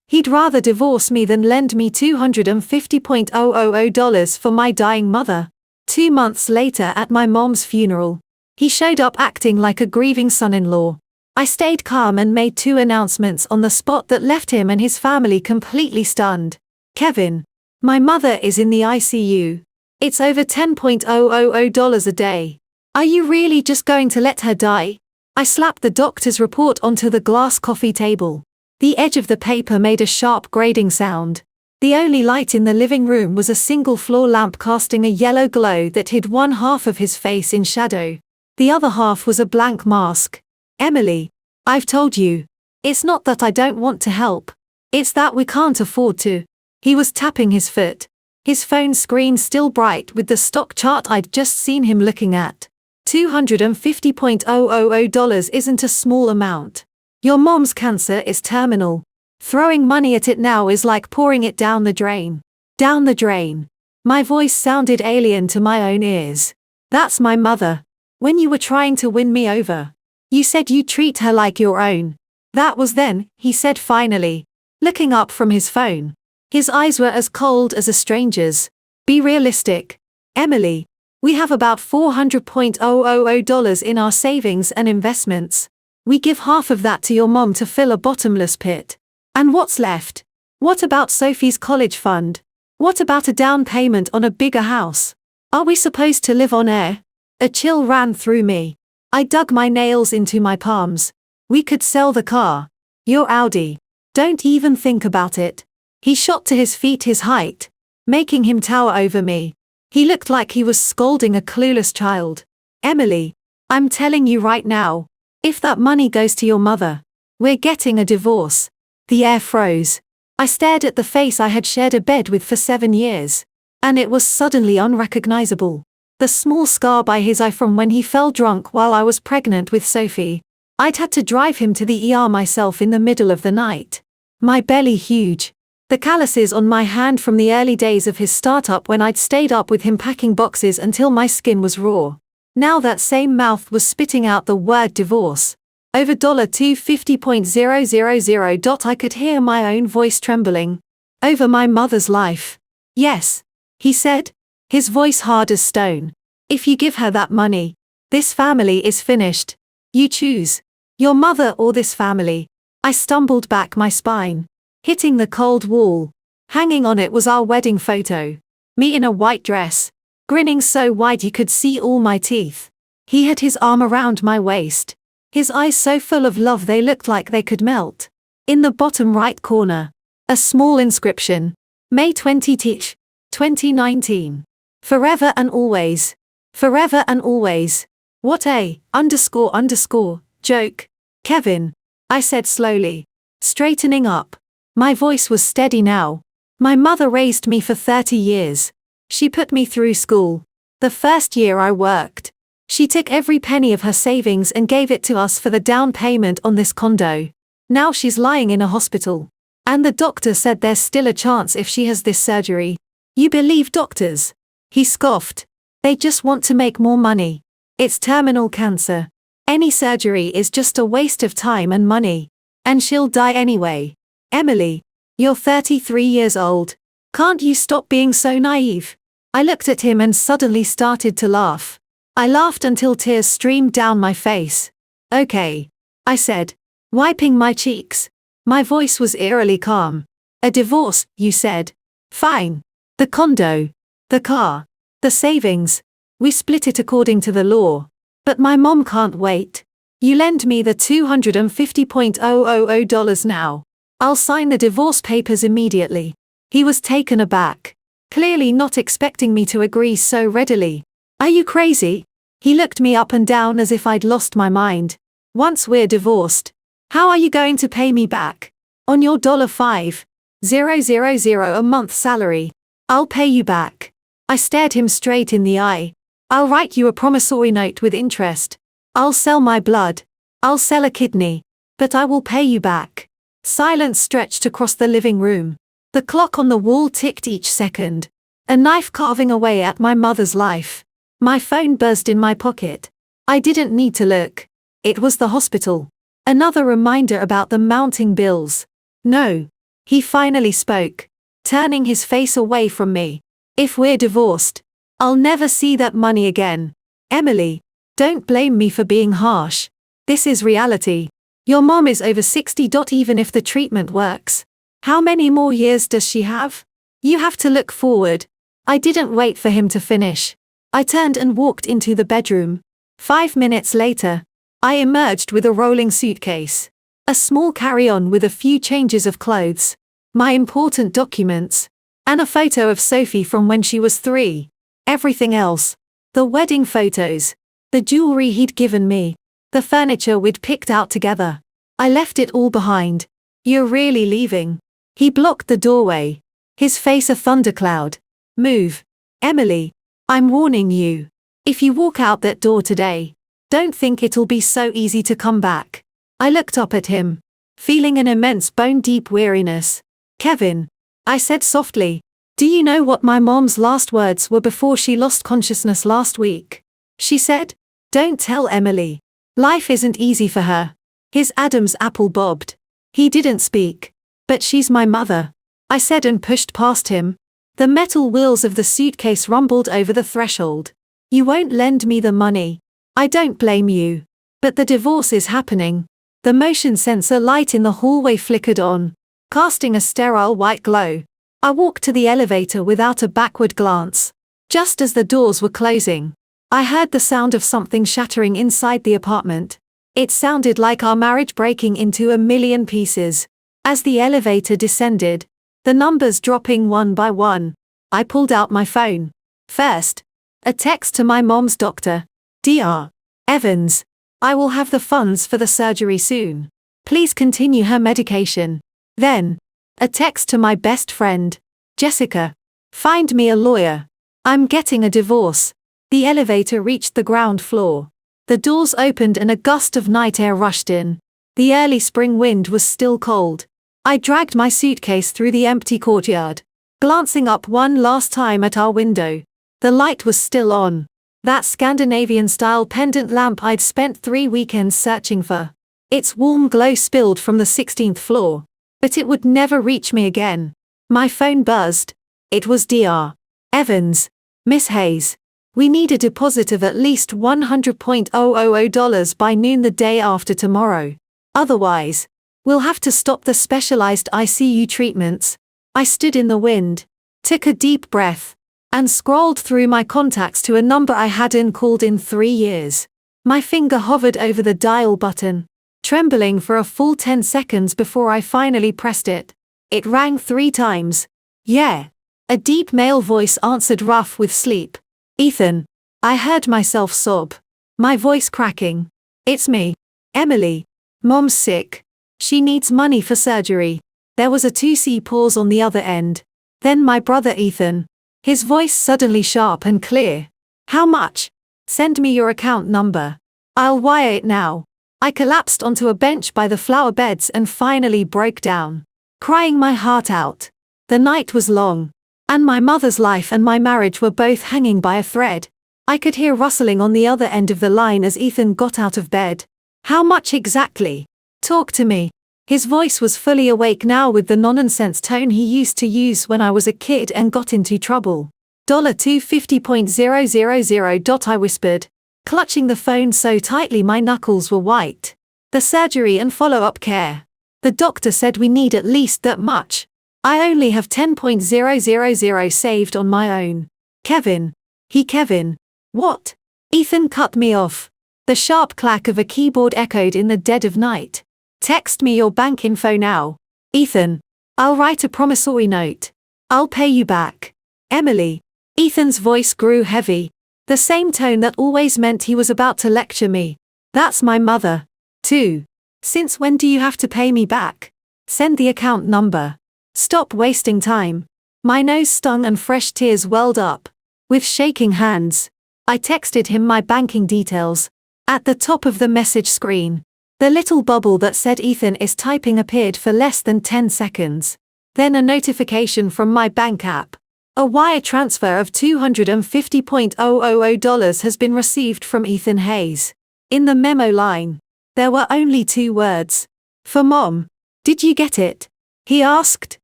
He'd rather divorce me than lend me $250,000 for my dying mother. 2 months later at my mom's funeral, he showed up acting like a grieving son-in-law. I stayed calm and made 2 announcements on the spot that left him and his family completely stunned. Kevin, my mother is in the ICU. It's over $10,000 a day. Are you really just going to let her die? I slapped the doctor's report onto the glass coffee table. The edge of the paper made a sharp grating sound. The only light in the living room was a single floor lamp casting a yellow glow that hid one half of his face in shadow. The other half was a blank mask. Emily, I've told you. It's not that I don't want to help. It's that we can't afford to. He was tapping his foot. His phone screen still bright with the stock chart I'd just seen him looking at. $250,000 isn't a small amount. Your mom's cancer is terminal. Throwing money at it now is like pouring it down the drain. Down the drain. My voice sounded alien to my own ears. That's my mother. When you were trying to win me over, you said you'd treat her like your own. That was then, he said finally, looking up from his phone. His eyes were as cold as a stranger's. Be realistic. Emily, we have about $400,000 in our savings and investments. We give half of that to your mom to fill a bottomless pit. And what's left? What about Sophie's college fund? What about a down payment on a bigger house? Are we supposed to live on air? A chill ran through me. I dug my nails into my palms. We could sell the car. Your Audi. Don't even think about it. He shot to his feet his height, making him tower over me. He looked like he was scolding a clueless child. Emily, I'm telling you right now, if that money goes to your mother, we're getting a divorce. The air froze. I stared at the face I had shared a bed with for 7 years. And it was suddenly unrecognizable. The small scar by his eye from when he fell drunk while I was pregnant with Sophie. I'd had to drive him to the ER myself in the middle of the night. My belly huge. The calluses on my hand from the early days of his startup when I'd stayed up with him packing boxes until my skin was raw. Now that same mouth was spitting out the word divorce. Over $250,000. I could hear my own voice trembling. Over my mother's life. Yes, he said, his voice hard as stone. If you give her that money, this family is finished. You choose. Your mother or this family. I stumbled back my spine, hitting the cold wall. Hanging on it was our wedding photo. Me in a white dress, grinning so wide you could see all my teeth. He had his arm around my waist. His eyes so full of love they looked like they could melt. In the bottom right corner, a small inscription. May 20th, 2019. Forever and always. Forever and always. What a _ joke. Kevin, I said slowly, straightening up. My voice was steady now. My mother raised me for 30 years. She put me through school. The first year I worked, she took every penny of her savings and gave it to us for the down payment on this condo. Now she's lying in a hospital. And the doctor said there's still a chance if she has this surgery. You believe doctors? He scoffed. They just want to make more money. It's terminal cancer. Any surgery is just a waste of time and money. And she'll die anyway. Emily, you're 33 years old. Can't you stop being so naive? I looked at him and suddenly started to laugh. I laughed until tears streamed down my face. Okay, I said, wiping my cheeks. My voice was eerily calm. A divorce, you said. Fine. The condo. The car. The savings. We split it according to the law. But my mom can't wait. You lend me the $250,000 now. I'll sign the divorce papers immediately. He was taken aback, clearly not expecting me to agree so readily. Are you crazy? He looked me up and down as if I'd lost my mind. Once we're divorced, how are you going to pay me back? On your $5,000 a month salary. I'll pay you back. I stared him straight in the eye. I'll write you a promissory note with interest. I'll sell my blood. I'll sell a kidney. But I will pay you back. Silence stretched across the living room. The clock on the wall ticked each second. A knife carving away at my mother's life. My phone buzzed in my pocket. I didn't need to look. It was the hospital. Another reminder about the mounting bills. No. He finally spoke, turning his face away from me. If we're divorced, I'll never see that money again. Emily, don't blame me for being harsh. This is reality. Your mom is over 60. Even if the treatment works, how many more years does she have? You have to look forward. I didn't wait for him to finish. I turned and walked into the bedroom. 5 minutes later, I emerged with a rolling suitcase. A small carry-on with a few changes of clothes, my important documents, and a photo of Sophie from when she was 3. Everything else, the wedding photos, the jewelry he'd given me, the furniture we'd picked out together, I left it all behind. You're really leaving? He blocked the doorway, his face a thundercloud. Move. Emily, I'm warning you. If you walk out that door today, don't think it'll be so easy to come back. I looked up at him, feeling an immense bone-deep weariness. Kevin, I said softly, do you know what my mom's last words were before she lost consciousness last week? She said, don't tell Emily. Life isn't easy for her. His Adam's apple bobbed. He didn't speak. But she's my mother, I said and pushed past him. The metal wheels of the suitcase rumbled over the threshold. You won't lend me the money. I don't blame you. But the divorce is happening. The motion sensor light in the hallway flickered on, casting a sterile white glow. I walked to the elevator without a backward glance. Just as the doors were closing, I heard the sound of something shattering inside the apartment. It sounded like our marriage breaking into a million pieces. As the elevator descended, the numbers dropping one by one, I pulled out my phone. First, a text to my mom's doctor. Dr. Evans, I will have the funds for the surgery soon. Please continue her medication. Then, a text to my best friend, Jessica. Find me a lawyer. I'm getting a divorce. The elevator reached the ground floor. The doors opened and a gust of night air rushed in. The early spring wind was still cold. I dragged my suitcase through the empty courtyard, glancing up one last time at our window. The light was still on. That Scandinavian-style pendant lamp I'd spent 3 weekends searching for. Its warm glow spilled from the 16th floor. But it would never reach me again. My phone buzzed. It was Dr. Evans. Miss Hayes. We need a deposit of at least $100,000 by noon the day after tomorrow. Otherwise, we'll have to stop the specialized ICU treatments. I stood in the wind, took a deep breath, and scrolled through my contacts to a number I hadn't called in 3 years. My finger hovered over the dial button, trembling for a full 10 seconds before I finally pressed it. It rang 3 times. Yeah. A deep male voice answered, rough with sleep. Ethan. I heard myself sob, my voice cracking. It's me. Emily. Mom's sick. She needs money for surgery. There was a 2C pause on the other end. Then my brother Ethan. His voice suddenly sharp and clear. How much? Send me your account number. I'll wire it now. I collapsed onto a bench by the flower beds and finally broke down, crying my heart out. The night was long, and my mother's life and my marriage were both hanging by a thread. I could hear rustling on the other end of the line as Ethan got out of bed. How much exactly? Talk to me. His voice was fully awake now with the nonsense tone he used to use when I was a kid and got into trouble. $250,000. I whispered, clutching the phone so tightly my knuckles were white. The surgery and follow-up care. The doctor said we need at least that much. I only have $10,000 saved on my own. Kevin. Kevin. What? Ethan cut me off. The sharp clack of a keyboard echoed in the dead of night. Text me your bank info now. Ethan. I'll write a promissory note. I'll pay you back. Emily. Ethan's voice grew heavy. The same tone that always meant he was about to lecture me. That's my mother, too. Since when do you have to pay me back? Send the account number. Stop wasting time. My nose stung and fresh tears welled up. With shaking hands, I texted him my banking details. At the top of the message screen, the little bubble that said Ethan is typing appeared for less than 10 seconds. Then a notification from my bank app. A wire transfer of $250,000 has been received from Ethan Hayes. In the memo line, there were only 2 words. For Mom. Did you get it? he asked.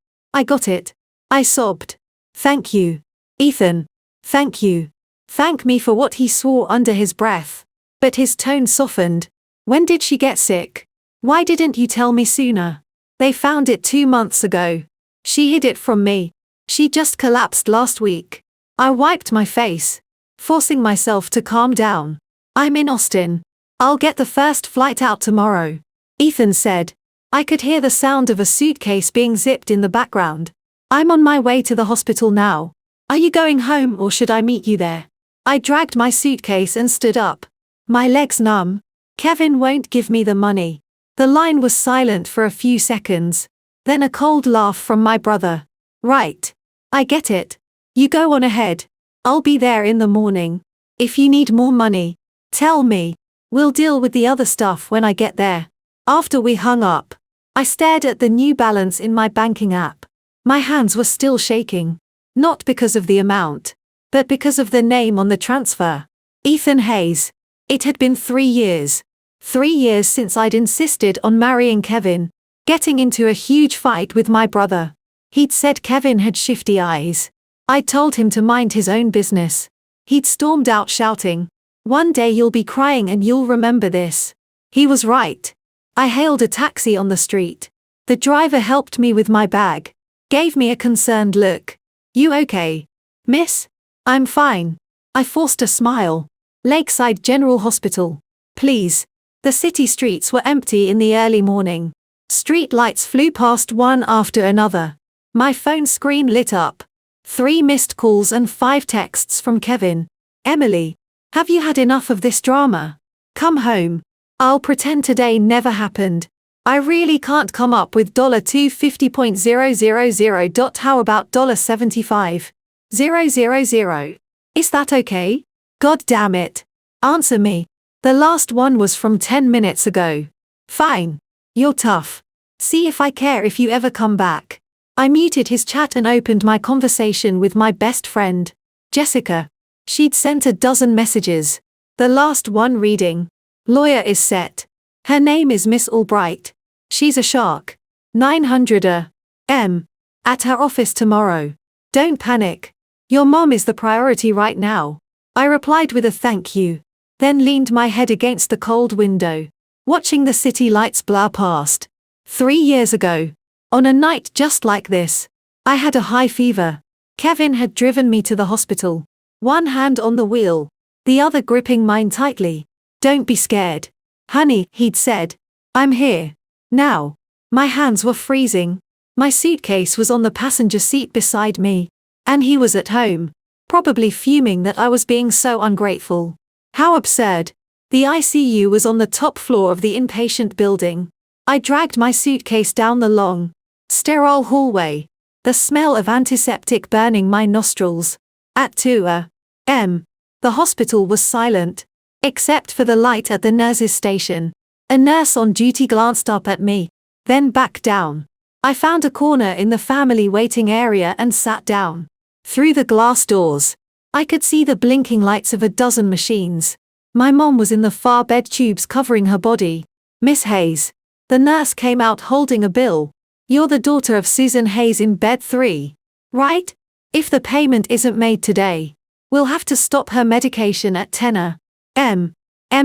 I got it. I sobbed. Thank you, Ethan. Thank you. Thank me for what he swore under his breath. But his tone softened. When did she get sick? Why didn't you tell me sooner? They found it 2 months ago. She hid it from me. She just collapsed last week. I wiped my face, forcing myself to calm down. I'm in Austin. I'll get the first flight out tomorrow, Ethan said. I could hear the sound of a suitcase being zipped in the background. I'm on my way to the hospital now. Are you going home or should I meet you there? I dragged my suitcase and stood up. My legs numb. Kevin won't give me the money. The line was silent for a few seconds. Then a cold laugh from my brother. Right. I get it. You go on ahead. I'll be there in the morning. If you need more money, tell me. We'll deal with the other stuff when I get there. After we hung up, I stared at the new balance in my banking app. My hands were still shaking. Not because of the amount, but because of the name on the transfer. Ethan Hayes. It had been 3 years. 3 years since I'd insisted on marrying Kevin, getting into a huge fight with my brother. He'd said Kevin had shifty eyes. I'd told him to mind his own business. He'd stormed out shouting, "One day you'll be crying and you'll remember this." He was right. I hailed a taxi on the street. The driver helped me with my bag, gave me a concerned look. "You okay, miss?" "I'm fine." I forced a smile. "Lakeside General Hospital, please." The city streets were empty in the early morning. Street lights flew past one after another. My phone screen lit up. 3 missed calls and 5 texts from Kevin. "Emily, have you had enough of this drama? Come home. I'll pretend today never happened. I really can't come up with $250,000. How about $75,000? Is that okay? God damn it. Answer me. The last one was from 10 minutes ago." "Fine. You're tough. See if I care if you ever come back." I muted his chat and opened my conversation with my best friend, Jessica. She'd sent a dozen messages. The last one reading, "Lawyer is set. Her name is Miss Albright. She's a shark. 900 a.m. at her office tomorrow. Don't panic. Your mom is the priority right now." I replied with a thank you, then leaned my head against the cold window, watching the city lights blur past. 3 years ago, on a night just like this, I had a high fever. Kevin had driven me to the hospital, one hand on the wheel, the other gripping mine tightly. "Don't be scared, honey," he'd said. "I'm here. Now." My hands were freezing. My suitcase was on the passenger seat beside me, and he was at home, probably fuming that I was being so ungrateful. How absurd. The ICU was on the top floor of the inpatient building. I dragged my suitcase down the long, sterile hallway, the smell of antiseptic burning my nostrils. At 2 a.m., the hospital was silent, except for the light at the nurse's station. A nurse on duty glanced up at me, then back down. I found a corner in the family waiting area and sat down. Through the glass doors, I could see the blinking lights of a dozen machines. My mom was in the far bed, tubes covering her body. "Miss Hayes." The nurse came out holding a bill. "You're the daughter of Susan Hayes in bed 3, right? If the payment isn't made today, we'll have to stop her medication at 10 a.m.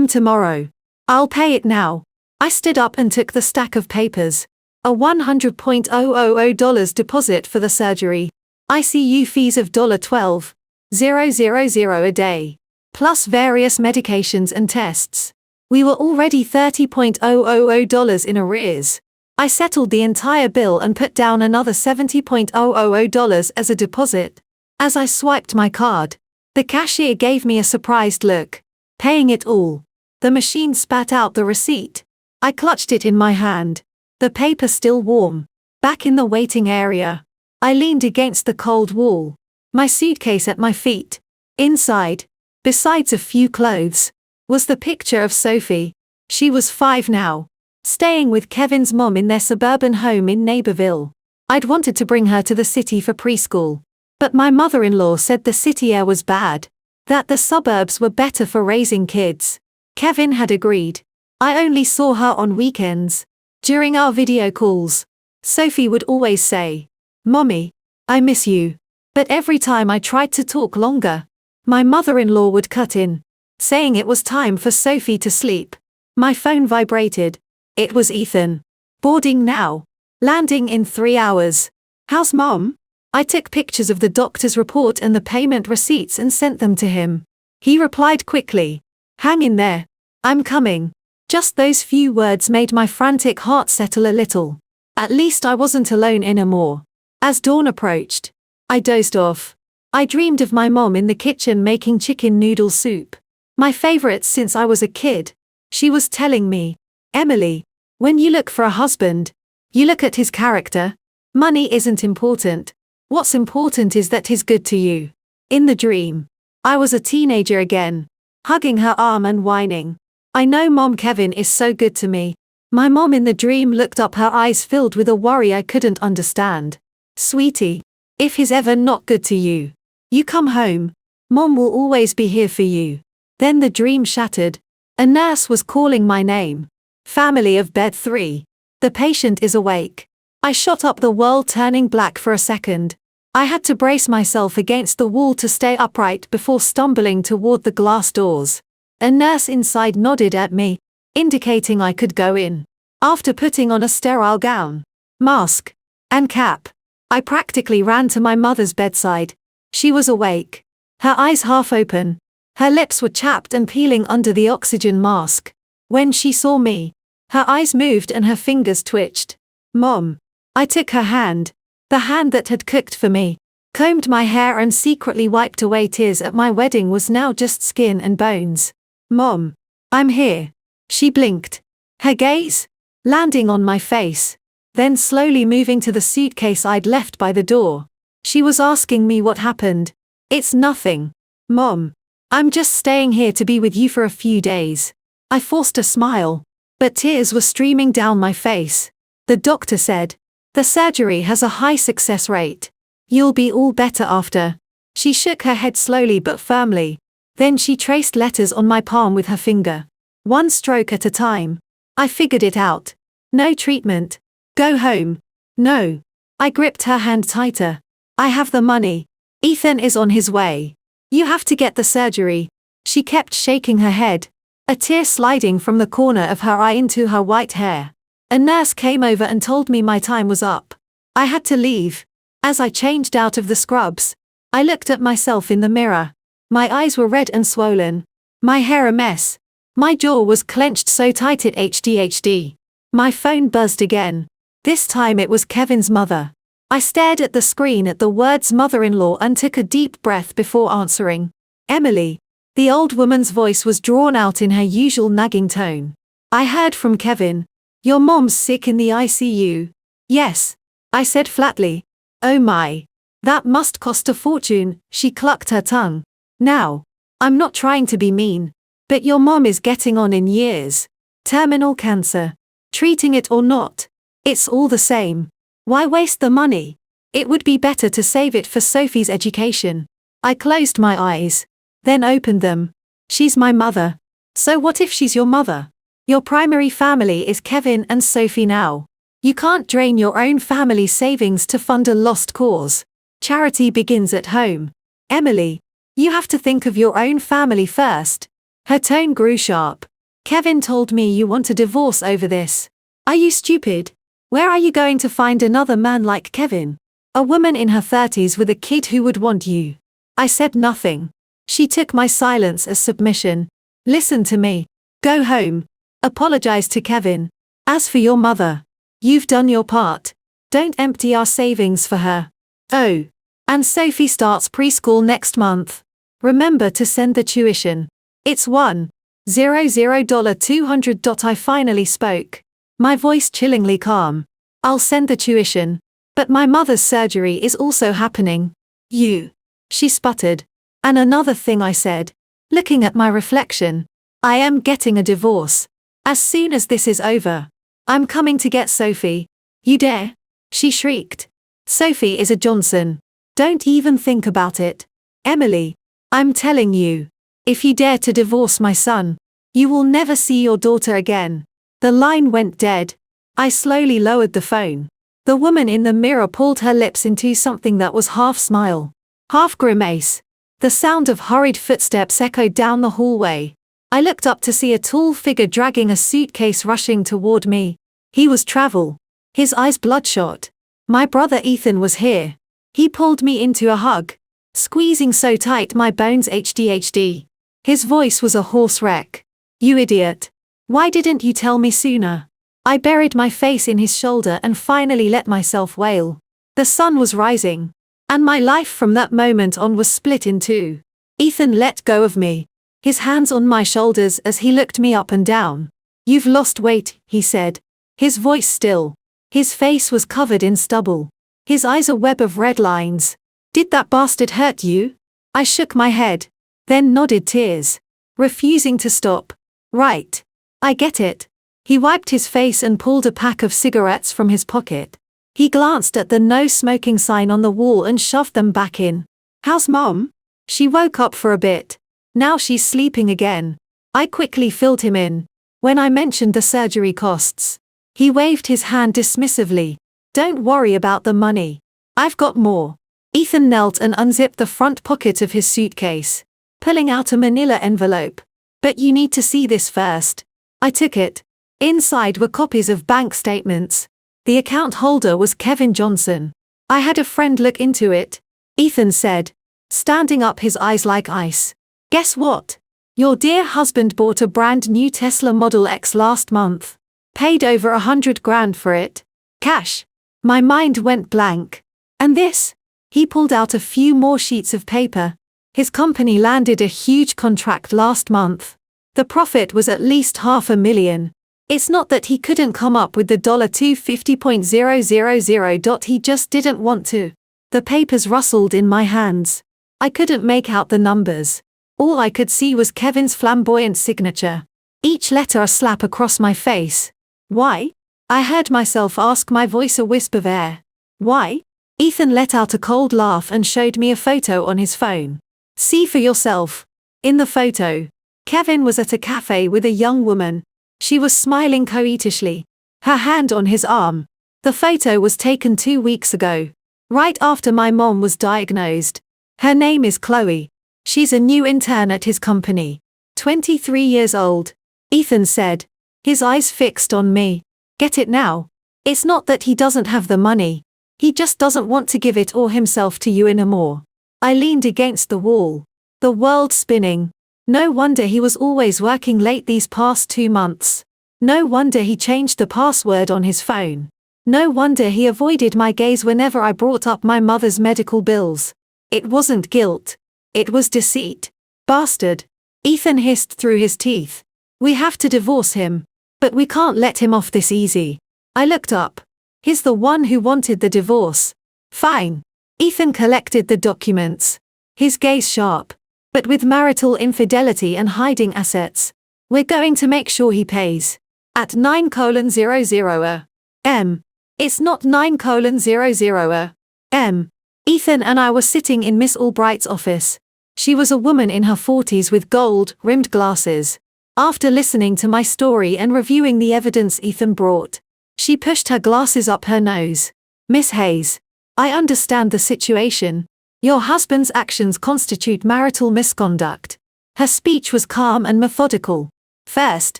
tomorrow. I'll pay it now." I stood up and took the stack of papers. A $100,000 deposit for the surgery. ICU fees of $12,000 a day, plus various medications and tests. We were already $30,000 in arrears. I settled the entire bill and put down another $70,000 as a deposit. As I swiped my card, the cashier gave me a surprised look. Paying it all, the machine spat out the receipt. I clutched it in my hand, the paper still warm. Back in the waiting area, I leaned against the cold wall, my suitcase at my feet. Inside, besides a few clothes, was the picture of Sophie. She was 5 now, staying with Kevin's mom in their suburban home in Naperville. I'd wanted to bring her to the city for preschool, but my mother-in-law said the city air was bad, that the suburbs were better for raising kids. Kevin had agreed. I only saw her on weekends. During our video calls, Sophie would always say, "Mommy, I miss you." But every time I tried to talk longer, my mother-in-law would cut in, saying it was time for Sophie to sleep. My phone vibrated. It was Ethan. "Boarding now. Landing in 3 hours. How's Mom?" I took pictures of the doctor's report and the payment receipts and sent them to him. He replied quickly, "Hang in there. I'm coming." Just those few words made my frantic heart settle a little. At least I wasn't alone anymore. As dawn approached, I dozed off. I dreamed of my mom in the kitchen making chicken noodle soup. My favorite since I was a kid. She was telling me, "Emily, when you look for a husband, you look at his character. Money isn't important. What's important is that he's good to you." In the dream, I was a teenager again, hugging her arm and whining, "I know Mom, Kevin is so good to me." My mom in the dream looked up, her eyes filled with a worry I couldn't understand. "Sweetie, if he's ever not good to you, you come home. Mom will always be here for you." Then the dream shattered. A nurse was calling my name. "Family of bed 3. The patient is awake." I shot up, the world turning black for a second. I had to brace myself against the wall to stay upright before stumbling toward the glass doors. A nurse inside nodded at me, indicating I could go in. After putting on a sterile gown, mask, and cap, I practically ran to my mother's bedside. She was awake, her eyes half open. Her lips were chapped and peeling under the oxygen mask. When she saw me, her eyes moved and her fingers twitched. "Mom." I took her hand, the hand that had cooked for me, combed my hair and secretly wiped away tears at my wedding was now just skin and bones. "Mom, I'm here." She blinked, her gaze landing on my face, then slowly moving to the suitcase I'd left by the door. She was asking me what happened. "It's nothing, Mom. I'm just staying here to be with you for a few days." I forced a smile, but tears were streaming down my face. "The doctor said, the surgery has a high success rate. You'll be all better after." She shook her head slowly but firmly. Then she traced letters on my palm with her finger. "One stroke at a time. I figured it out. No treatment. Go home." "No." I gripped her hand tighter. "I have the money. Ethan is on his way. You have to get the surgery." She kept shaking her head, a tear sliding from the corner of her eye into her white hair. A nurse came over and told me my time was up. I had to leave. As I changed out of the scrubs, I looked at myself in the mirror. My eyes were red and swollen. My hair a mess. My jaw was clenched so tight it HDHD. My phone buzzed again. This time it was Kevin's mother. I stared at the screen at the words mother-in-law and took a deep breath before answering. "Emily." The old woman's voice was drawn out in her usual nagging tone. "I heard from Kevin. Your mom's sick in the ICU." "Yes," I said flatly. "Oh my. That must cost a fortune." She clucked her tongue. "Now, I'm not trying to be mean, but your mom is getting on in years. Terminal cancer. Treating it or not, it's all the same. Why waste the money? It would be better to save it for Sophie's education." I closed my eyes, then opened them. "She's my mother. So what if she's your mother? Your primary family is Kevin and Sophie now. You can't drain your own family savings to fund a lost cause. Charity begins at home. Emily, you have to think of your own family first." Her tone grew sharp. "Kevin told me you want a divorce over this. Are you stupid? Where are you going to find another man like Kevin? A woman in her 30s with a kid who would want you?" I said nothing. She took my silence as submission. "Listen to me. Go home. Apologize to Kevin. As for your mother, you've done your part. Don't empty our savings for her. Oh, and Sophie starts preschool next month. Remember to send the tuition. It's $1,000,200. I finally spoke, my voice chillingly calm. "I'll send the tuition, but my mother's surgery is also happening." "You," she sputtered. "And another thing," I said, looking at my reflection. "I am getting a divorce. As soon as this is over, I'm coming to get Sophie. You dare?" She shrieked. "Sophie is a Johnson. Don't even think about it. Emily, I'm telling you, if you dare to divorce my son, you will never see your daughter again." The line went dead. I slowly lowered the phone. The woman in the mirror pulled her lips into something that was half smile, half grimace. The sound of hurried footsteps echoed down the hallway. I looked up to see a tall figure dragging a suitcase rushing toward me. He was Travel, his eyes bloodshot. My brother Ethan was here. He pulled me into a hug, squeezing so tight my bones HDHD. His voice was a hoarse wreck. "You idiot. Why didn't you tell me sooner?" I buried my face in his shoulder and finally let myself wail. The sun was rising, and my life from that moment on was split in two. Ethan let go of me, his hands on my shoulders as he looked me up and down. "You've lost weight," he said, his voice still. His face was covered in stubble, his eyes a web of red lines. "Did that bastard hurt you?" I shook my head, then nodded, tears refusing to stop. "Right. I get it." He wiped his face and pulled a pack of cigarettes from his pocket. He glanced at the no smoking sign on the wall and shoved them back in. "How's Mom?" "She woke up for a bit. Now she's sleeping again." I quickly filled him in. When I mentioned the surgery costs, he waved his hand dismissively. "Don't worry about the money. I've got more." Ethan knelt and unzipped the front pocket of his suitcase, pulling out a manila envelope. "But you need to see this first." I took it. Inside were copies of bank statements. The account holder was Kevin Johnson. "I had a friend look into it," Ethan said, standing up, his eyes like ice. "Guess what? Your dear husband bought a brand new Tesla Model X last month. Paid over $100,000 for it. Cash." My mind went blank. "And this?" He pulled out a few more sheets of paper. His company landed a huge contract last month. The profit was at least $500,000. It's not that he couldn't come up with the $250,000. He just didn't want to. The papers rustled in my hands. I couldn't make out the numbers. All I could see was Kevin's flamboyant signature. Each letter a slap across my face. "Why?" I heard myself ask, my voice a wisp of air. "Why?" Ethan let out a cold laugh and showed me a photo on his phone. "See for yourself." In the photo, Kevin was at a cafe with a young woman. She was smiling coquettishly, her hand on his arm. The photo was taken 2 weeks ago, right after my mom was diagnosed. Her name is Chloe. She's a new intern at his company. 23 years old. Ethan said, his eyes fixed on me. "Get it now? It's not that he doesn't have the money. He just doesn't want to give it or himself to you anymore." I leaned against the wall, the world spinning. No wonder he was always working late these past 2 months. No wonder he changed the password on his phone. No wonder he avoided my gaze whenever I brought up my mother's medical bills. It wasn't guilt. It was deceit. "Bastard," Ethan hissed through his teeth. "We have to divorce him. But we can't let him off this easy." I looked up. "He's the one who wanted the divorce." "Fine." Ethan collected the documents, his gaze sharp. "But with marital infidelity and hiding assets, we're going to make sure he pays. At 9:00 a.m. It's not 9:00 a.m. Ethan and I were sitting in Miss Albright's office. She was a woman in her 40s with gold-rimmed glasses. After listening to my story and reviewing the evidence Ethan brought, she pushed her glasses up her nose. "Miss Hayes, I understand the situation. Your husband's actions constitute marital misconduct." Her speech was calm and methodical. "First,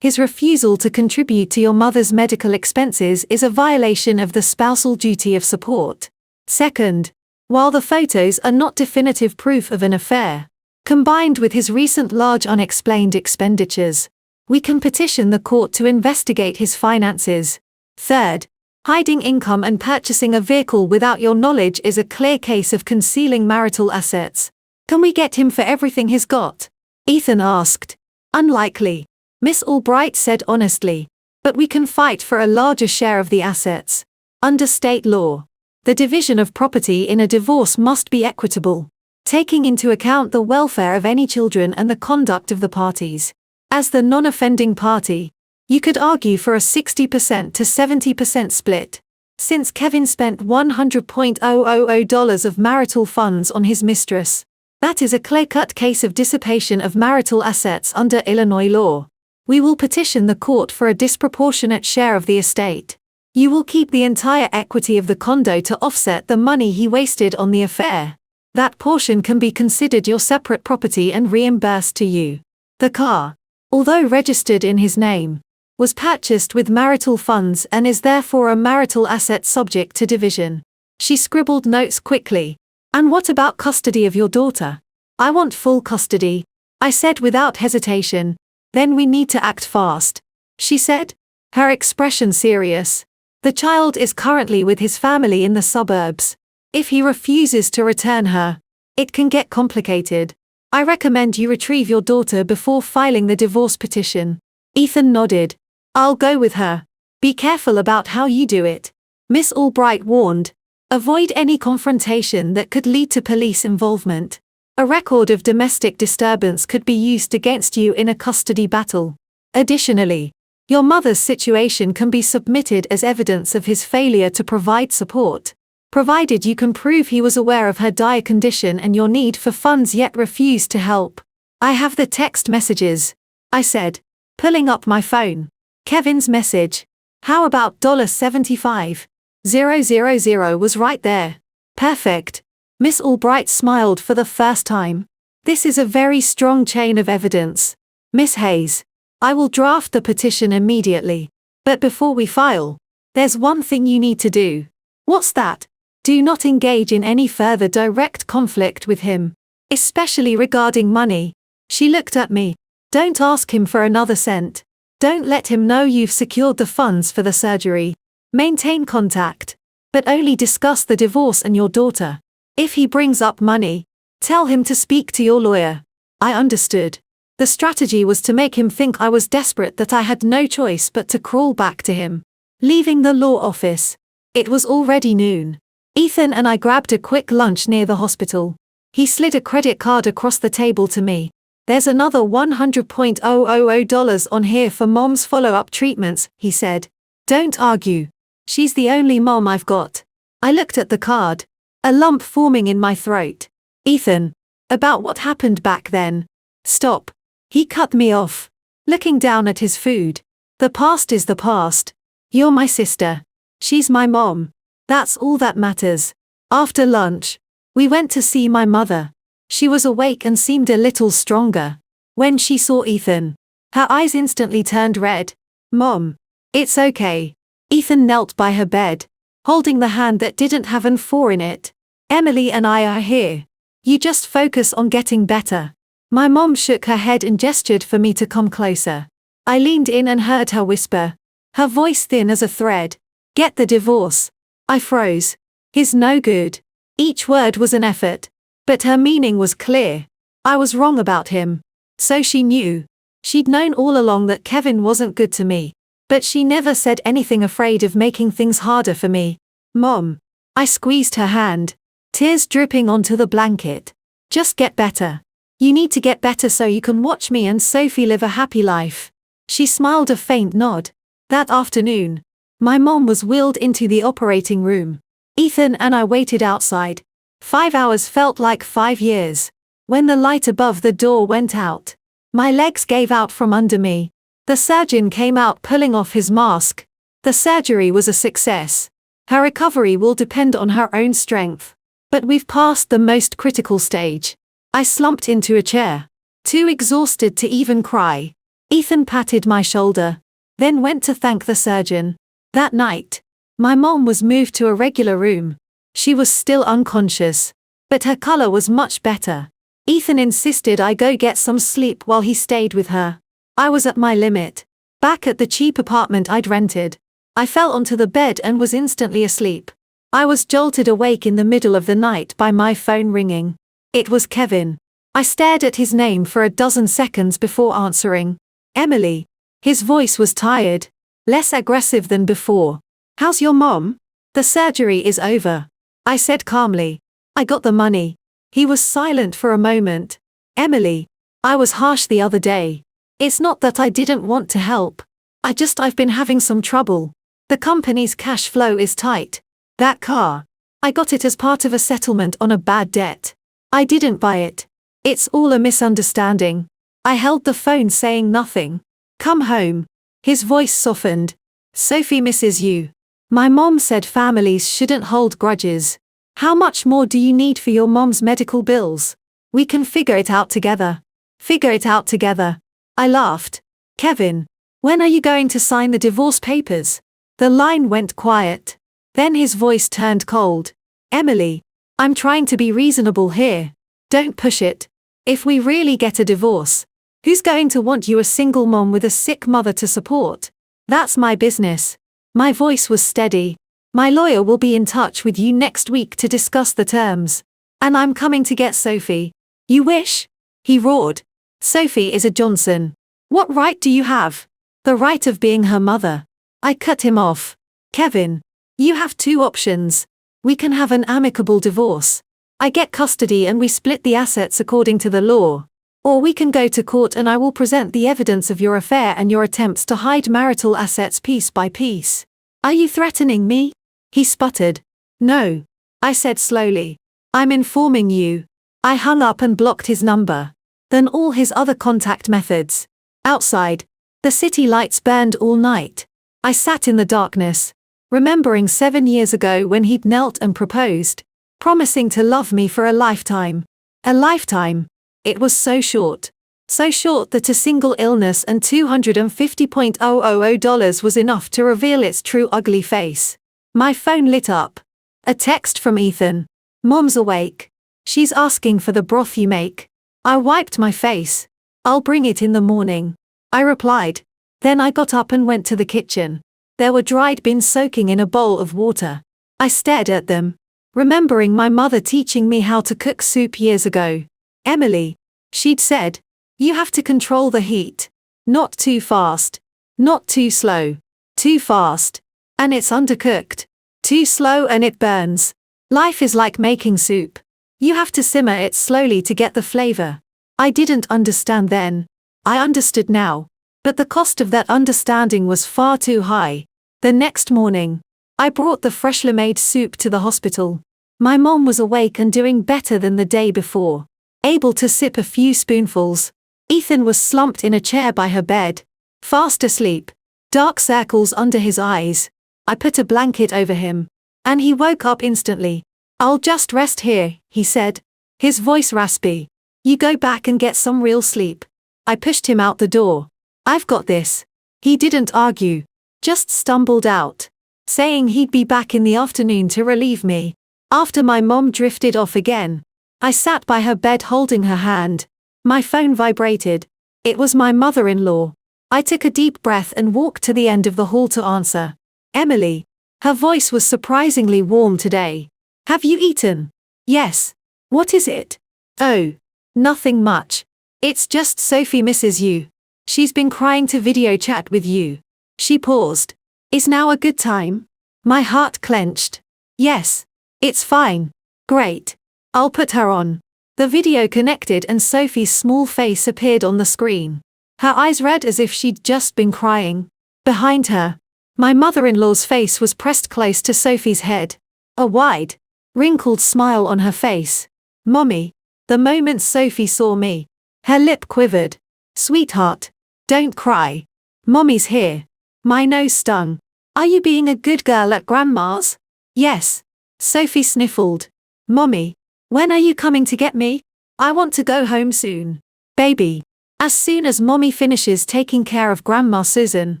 his refusal to contribute to your mother's medical expenses is a violation of the spousal duty of support. Second, while the photos are not definitive proof of an affair, combined with his recent large unexplained expenditures, we can petition the court to investigate his finances. Third, hiding income and purchasing a vehicle without your knowledge is a clear case of concealing marital assets. Can we get him for everything he's got?" Ethan asked. "Unlikely," Miss Albright said honestly. "But we can fight for a larger share of the assets. Under state law, the division of property in a divorce must be equitable, taking into account the welfare of any children and the conduct of the parties. As the non-offending party, you could argue for a 60% to 70% split. Since Kevin spent $100,000 of marital funds on his mistress, that is a clear-cut case of dissipation of marital assets under Illinois law. We will petition the court for a disproportionate share of the estate." You will keep the entire equity of the condo to offset the money he wasted on the affair. That portion can be considered your separate property and reimbursed to you. The car, although registered in his name, was purchased with marital funds and is therefore a marital asset subject to division. She scribbled notes quickly. And what about custody of your daughter? I want full custody, I said without hesitation. Then we need to act fast, she said, her expression serious. The child is currently with his family in the suburbs. If he refuses to return her, it can get complicated. I recommend you retrieve your daughter before filing the divorce petition. Ethan nodded. I'll go with her. Be careful about how you do it, Miss Albright warned. Avoid any confrontation that could lead to police involvement. A record of domestic disturbance could be used against you in a custody battle. Additionally, your mother's situation can be submitted as evidence of his failure to provide support, provided you can prove he was aware of her dire condition and your need for funds yet refused to help. I have the text messages, I said, pulling up my phone. Kevin's message. How about $75,000 was right there. Perfect. Miss Albright smiled for the first time. This is a very strong chain of evidence. Miss Hayes, I will draft the petition immediately. But before we file, there's one thing you need to do. What's that? Do not engage in any further direct conflict with him, especially regarding money. She looked at me. Don't ask him for another cent. Don't let him know you've secured the funds for the surgery. Maintain contact, but only discuss the divorce and your daughter. If he brings up money, tell him to speak to your lawyer. I understood. The strategy was to make him think I was desperate, that I had no choice but to crawl back to him. Leaving the law office. It was already noon. Ethan and I grabbed a quick lunch near the hospital. He slid a credit card across the table to me. There's another $100,000 on here for Mom's follow-up treatments, he said. Don't argue. She's the only mom I've got. I looked at the card. A lump forming in my throat. Ethan. About what happened back then. Stop. He cut me off. Looking down at his food. The past is the past. You're my sister. She's my mom. That's all that matters. After lunch, we went to see my mother. She was awake and seemed a little stronger. When she saw Ethan, her eyes instantly turned red. Mom. It's okay. Ethan knelt by her bed, holding the hand that didn't have an 4 in it. Emily and I are here. You just focus on getting better. My mom shook her head and gestured for me to come closer. I leaned in and heard her whisper, her voice thin as a thread. Get the divorce. I froze. He's no good. Each word was an effort, but her meaning was clear. I was wrong about him. So she knew. She'd known all along that Kevin wasn't good to me, but she never said anything, afraid of making things harder for me. Mom. I squeezed her hand, tears dripping onto the blanket. Just get better. You need to get better so you can watch me and Sophie live a happy life. She smiled a faint nod. That afternoon, my mom was wheeled into the operating room. Ethan and I waited outside. 5 hours felt like 5 years. When the light above the door went out, my legs gave out from under me. The surgeon came out pulling off his mask. The surgery was a success. Her recovery will depend on her own strength. But we've passed the most critical stage. I slumped into a chair, too exhausted to even cry. Ethan patted my shoulder, then went to thank the surgeon. That night, my mom was moved to a regular room. She was still unconscious, but her color was much better. Ethan insisted I go get some sleep while he stayed with her. I was at my limit. Back at the cheap apartment I'd rented, I fell onto the bed and was instantly asleep. I was jolted awake in the middle of the night by my phone ringing. It was Kevin. I stared at his name for a dozen seconds before answering. Emily. His voice was tired, less aggressive than before. How's your mom? The surgery is over, I said calmly. I got the money. He was silent for a moment. Emily. I was harsh the other day. It's not that I didn't want to help. I've been having some trouble. The company's cash flow is tight. That car. I got it as part of a settlement on a bad debt. I didn't buy it. It's all a misunderstanding. I held the phone saying nothing. Come home. His voice softened. Sophie misses you. My mom said families shouldn't hold grudges. How much more do you need for your mom's medical bills? We can figure it out together. Figure it out together. I laughed. Kevin, when are you going to sign the divorce papers? The line went quiet. Then his voice turned cold. Emily, I'm trying to be reasonable here. Don't push it. If we really get a divorce, who's going to want you, a single mom with a sick mother to support? That's my business. My voice was steady. My lawyer will be in touch with you next week to discuss the terms. And I'm coming to get Sophie. You wish? He roared. Sophie is a Johnson. What right do you have? The right of being her mother. I cut him off. Kevin, you have two options. We can have an amicable divorce. I get custody and we split the assets according to the law. Or we can go to court and I will present the evidence of your affair and your attempts to hide marital assets piece by piece. Are you threatening me? He sputtered. No. I said slowly. I'm informing you. I hung up and blocked his number. Then all his other contact methods. Outside, the city lights burned all night. I sat in the darkness, remembering 7 years ago when he'd knelt and proposed, promising to love me for a lifetime. A lifetime. It was so short. So short that a single illness and $250,000 was enough to reveal its true ugly face. My phone lit up. A text from Ethan. Mom's awake. She's asking for the broth you make. I wiped my face. I'll bring it in the morning. I replied. Then I got up and went to the kitchen. There were dried beans soaking in a bowl of water. I stared at them, remembering my mother teaching me how to cook soup years ago. Emily, she'd said, you have to control the heat. Not too fast. Not too slow. Too fast. And it's undercooked. Too slow and it burns. Life is like making soup. You have to simmer it slowly to get the flavor. I didn't understand then. I understood now. But the cost of that understanding was far too high. The next morning, I brought the freshly made soup to the hospital. My mom was awake and doing better than the day before. Able to sip a few spoonfuls. Ethan was slumped in a chair by her bed. Fast asleep. Dark circles under his eyes. I put a blanket over him. And he woke up instantly. I'll just rest here, he said. His voice raspy. You go back and get some real sleep. I pushed him out the door. I've got this. He didn't argue. Just stumbled out, saying he'd be back in the afternoon to relieve me. After my mom drifted off again, I sat by her bed holding her hand. My phone vibrated. It was my mother-in-law. I took a deep breath and walked to the end of the hall to answer. Emily. Her voice was surprisingly warm today. Have you eaten? Yes. What is it? Oh. Nothing much. It's just Sophie misses you. She's been crying to video chat with you. She paused. Is now a good time? My heart clenched. Yes. It's fine. Great. I'll put her on. The video connected and Sophie's small face appeared on the screen. Her eyes red as if she'd just been crying. Behind her, my mother-in-law's face was pressed close to Sophie's head. A wide, wrinkled smile on her face. Mommy. The moment Sophie saw me, her lip quivered. Sweetheart. Don't cry. Mommy's here. My nose stung. Are you being a good girl at Grandma's? Yes. Sophie sniffled. Mommy. When are you coming to get me? I want to go home soon. Baby. As soon as Mommy finishes taking care of Grandma Susan,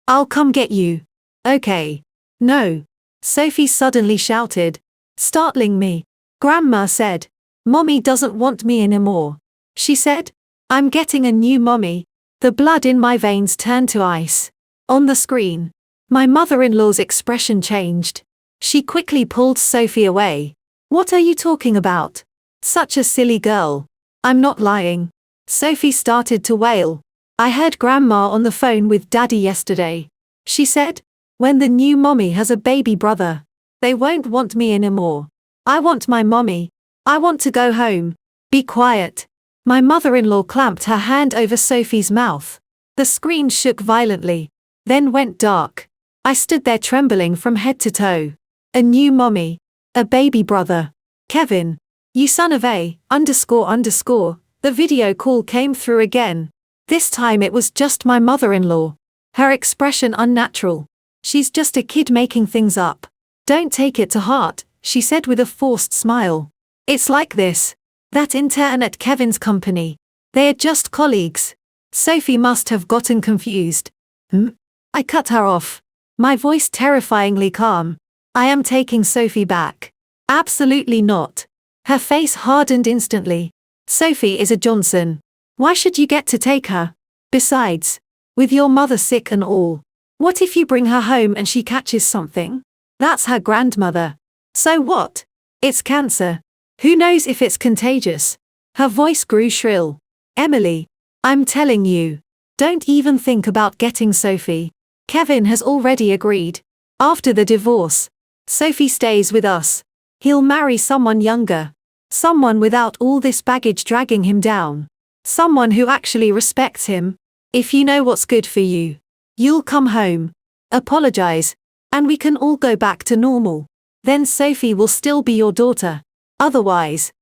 I'll come get you. Okay. No. Sophie suddenly shouted, startling me. Grandma said, Mommy doesn't want me anymore. She said, I'm getting a new mommy. The blood in my veins turned to ice. On the screen, my mother-in-law's expression changed. She quickly pulled Sophie away. What are you talking about? Such a silly girl. I'm not lying. Sophie started to wail. I heard Grandma on the phone with Daddy yesterday. She said, when the new mommy has a baby brother, they won't want me anymore. I want my mommy. I want to go home. Be quiet. My mother-in-law clamped her hand over Sophie's mouth. The screen shook violently, then went dark. I stood there trembling from head to toe. A new mommy. A baby brother. Kevin. You son of a, __. The video call came through again. This time it was just my mother-in-law. Her expression unnatural. She's just a kid making things up. Don't take it to heart, she said with a forced smile. It's like this. That intern at Kevin's company. They are just colleagues. Sophie must have gotten confused. I cut her off. My voice terrifyingly calm. I am taking Sophie back. Absolutely not. Her face hardened instantly. Sophie is a Johnson. Why should you get to take her? Besides, with your mother sick and all, what if you bring her home and she catches something? That's her grandmother. So what? It's cancer. Who knows if it's contagious? Her voice grew shrill. Emily, I'm telling you, don't even think about getting Sophie. Kevin has already agreed. After the divorce, Sophie stays with us. He'll marry someone younger. Someone without all this baggage dragging him down. Someone who actually respects him. If you know what's good for you, you'll come home, apologize, and we can all go back to normal. Then Sophie will still be your daughter. Otherwise,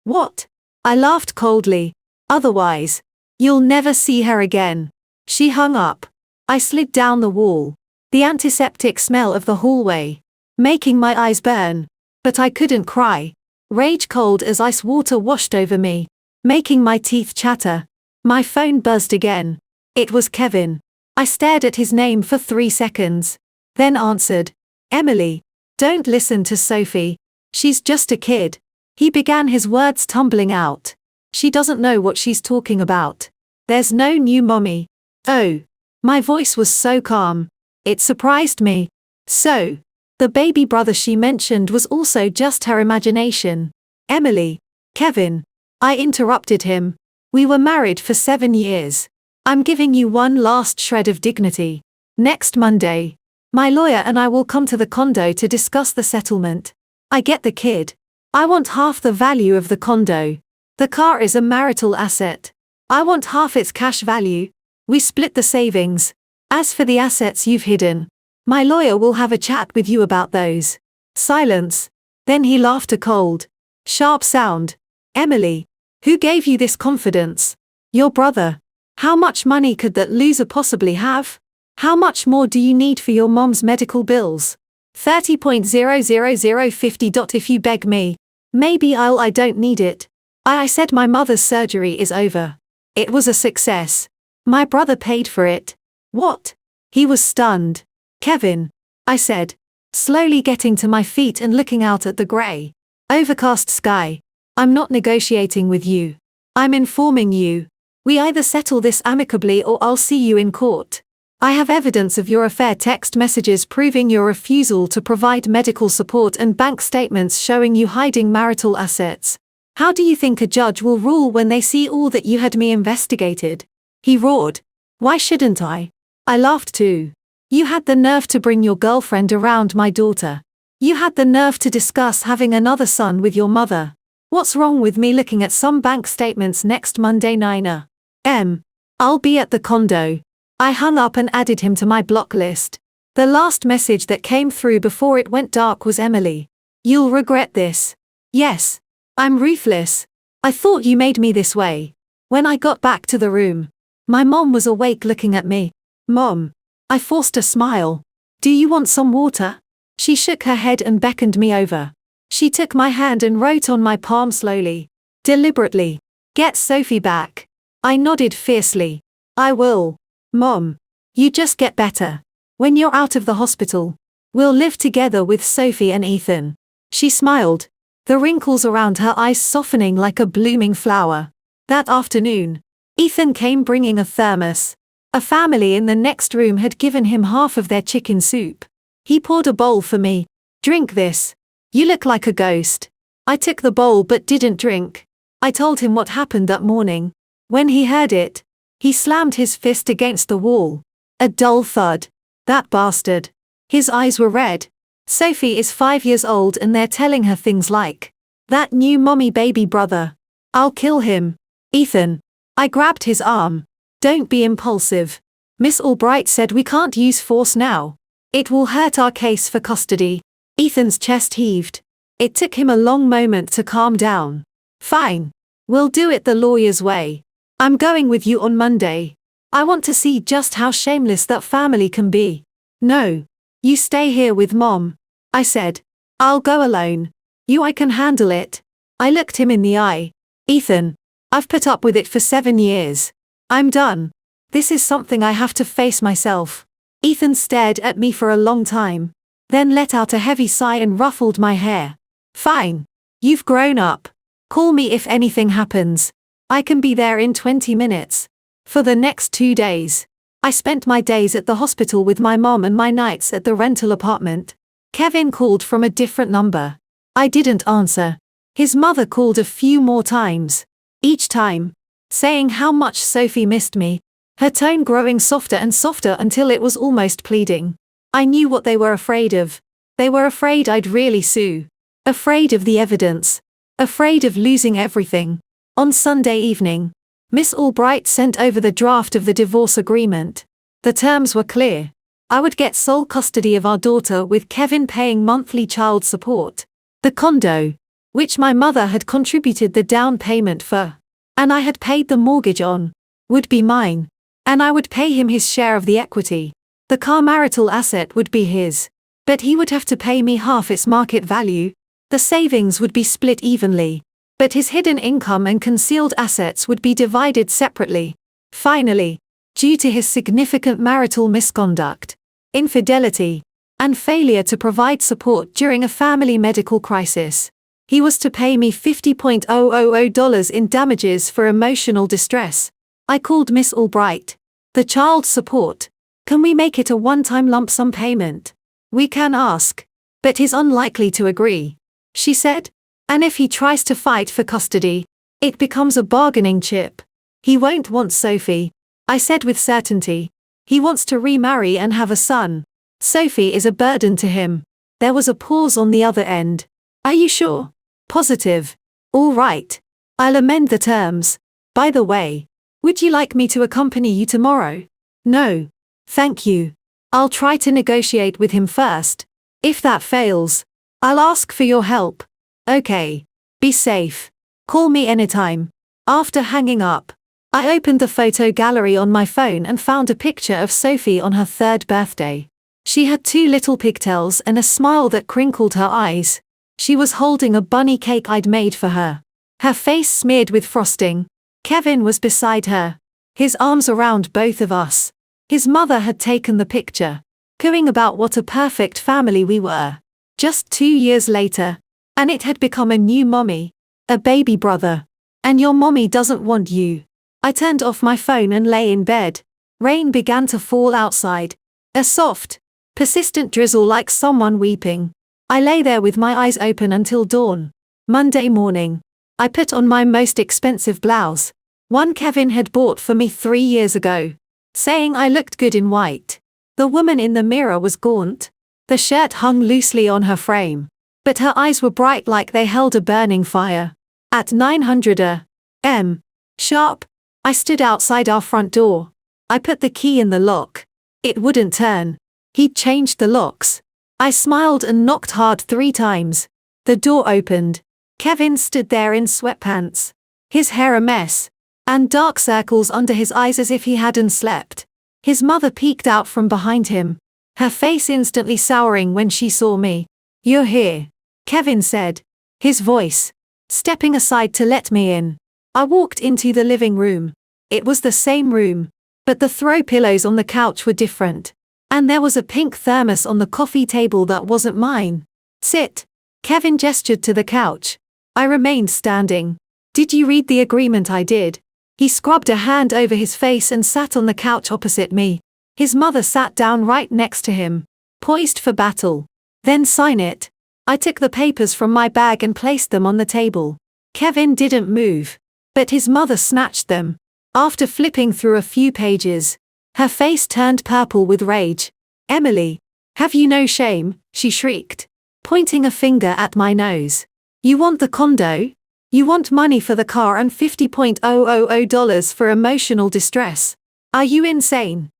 what? I laughed coldly. Otherwise, you'll never see her again. She hung up. I slid down the wall. The antiseptic smell of the hallway, making my eyes burn. But I couldn't cry. Rage cold as ice water washed over me, making my teeth chatter. My phone buzzed again. It was Kevin. I stared at his name for 3 seconds. Then answered. Emily, don't listen to Sophie. She's just a kid. He began, his words tumbling out. She doesn't know what she's talking about. There's no new mommy. Oh. My voice was so calm. It surprised me. So, the baby brother she mentioned was also just her imagination. Emily. Kevin. I interrupted him. We were married for 7 years. I'm giving you one last shred of dignity. Next Monday, my lawyer and I will come to the condo to discuss the settlement. I get the kid. I want half the value of the condo. The car is a marital asset. I want half its cash value. We split the savings. As for the assets you've hidden, my lawyer will have a chat with you about those. Silence. Then he laughed a cold, sharp sound. Emily, who gave you this confidence? Your brother. How much money could that loser possibly have? How much more do you need for your mom's medical bills? 30,00050. If you beg me, maybe I don't need it. I said my mother's surgery is over. It was a success. My brother paid for it. What? He was stunned. Kevin, I said, slowly getting to my feet and looking out at the grey, overcast sky. I'm not negotiating with you. I'm informing you. We either settle this amicably or I'll see you in court. I have evidence of your affair, text messages proving your refusal to provide medical support and bank statements showing you hiding marital assets. How do you think a judge will rule when they see all that you had me investigated? He roared. Why shouldn't I? I laughed too. You had the nerve to bring your girlfriend around my daughter. You had the nerve to discuss having another son with your mother. What's wrong with me looking at some bank statements next Monday 9 a.m.? I'll be at the condo. I hung up and added him to my block list. The last message that came through before it went dark was Emily. You'll regret this. Yes. I'm ruthless. I thought you made me this way. When I got back to the room, my mom was awake looking at me. Mom. I forced a smile. Do you want some water? She shook her head and beckoned me over. She took my hand and wrote on my palm slowly, deliberately. Get Sophie back. I nodded fiercely. I will. Mom. You just get better. When you're out of the hospital, we'll live together with Sophie and Ethan. She smiled, the wrinkles around her eyes softening like a blooming flower. That afternoon, Ethan came bringing a thermos. A family in the next room had given him half of their chicken soup. He poured a bowl for me. Drink this. You look like a ghost. I took the bowl but didn't drink. I told him what happened that morning. When he heard it, he slammed his fist against the wall. A dull thud. That bastard. His eyes were red. Sophie is 5 years old and they're telling her things like, that new mommy baby brother. I'll kill him. Ethan. I grabbed his arm. Don't be impulsive. Miss Albright said we can't use force now. It will hurt our case for custody. Ethan's chest heaved. It took him a long moment to calm down. Fine. We'll do it the lawyer's way. I'm going with you on Monday. I want to see just how shameless that family can be. No. You stay here with Mom. I said. I'll go alone. I can handle it. I looked him in the eye. Ethan. I've put up with it for 7 years. I'm done. This is something I have to face myself. Ethan stared at me for a long time, then let out a heavy sigh and ruffled my hair. Fine. You've grown up. Call me if anything happens. I can be there in 20 minutes. For the next 2 days, I spent my days at the hospital with my mom and my nights at the rental apartment. Kevin called from a different number. I didn't answer. His mother called a few more times. Each time, saying how much Sophie missed me, her tone growing softer and softer until it was almost pleading. I knew what they were afraid of. They were afraid I'd really sue. Afraid of the evidence. Afraid of losing everything. On Sunday evening, Miss Albright sent over the draft of the divorce agreement. The terms were clear. I would get sole custody of our daughter with Kevin paying monthly child support. The condo, which my mother had contributed the down payment for, and I had paid the mortgage on, would be mine, and I would pay him his share of the equity. The car marital asset would be his, but he would have to pay me half its market value. The savings would be split evenly, but his hidden income and concealed assets would be divided separately. Finally, due to his significant marital misconduct, infidelity, and failure to provide support during a family medical crisis, he was to pay me $50,000 in damages for emotional distress. I called Miss Albright. The child support. Can we make it a one-time lump sum payment? We can ask. But he's unlikely to agree, she said. And if he tries to fight for custody, it becomes a bargaining chip. He won't want Sophie, I said with certainty. He wants to remarry and have a son. Sophie is a burden to him. There was a pause on the other end. Are you sure? Positive. All right. I'll amend the terms. By the way, would you like me to accompany you tomorrow? No. Thank you. I'll try to negotiate with him first. If that fails, I'll ask for your help. Okay. Be safe. Call me anytime. After hanging up, I opened the photo gallery on my phone and found a picture of Sophie on her 3rd birthday. She had 2 little pigtails and a smile that crinkled her eyes. She was holding a bunny cake I'd made for her. Her face smeared with frosting. Kevin was beside her, his arms around both of us. His mother had taken the picture, cooing about what a perfect family we were. Just 2 years later, and it had become a new mommy, a baby brother. And your mommy doesn't want you. I turned off my phone and lay in bed. Rain began to fall outside. A soft, persistent drizzle like someone weeping. I lay there with my eyes open until dawn. Monday morning, I put on my most expensive blouse, one Kevin had bought for me 3 years ago, saying I looked good in white. The woman in the mirror was gaunt. The shirt hung loosely on her frame, but her eyes were bright like they held a burning fire. At 900 a.m. sharp, I stood outside our front door. I put the key in the lock. It wouldn't turn. He'd changed the locks. I smiled and knocked hard 3 times. The door opened. Kevin stood there in sweatpants, his hair a mess, and dark circles under his eyes as if he hadn't slept. His mother peeked out from behind him, her face instantly souring when she saw me. You're here, Kevin said, his voice stepping aside to let me in. I walked into the living room. It was the same room, but the throw pillows on the couch were different. And there was a pink thermos on the coffee table that wasn't mine. Sit. Kevin gestured to the couch. I remained standing. Did you read the agreement I did? He scrubbed a hand over his face and sat on the couch opposite me. His mother sat down right next to him, poised for battle. Then sign it. I took the papers from my bag and placed them on the table. Kevin didn't move, but his mother snatched them. After flipping through a few pages, her face turned purple with rage. Emily, have you no shame? She shrieked, pointing a finger at my nose. You want the condo? You want money for the car and $50,000 for emotional distress? Are you insane?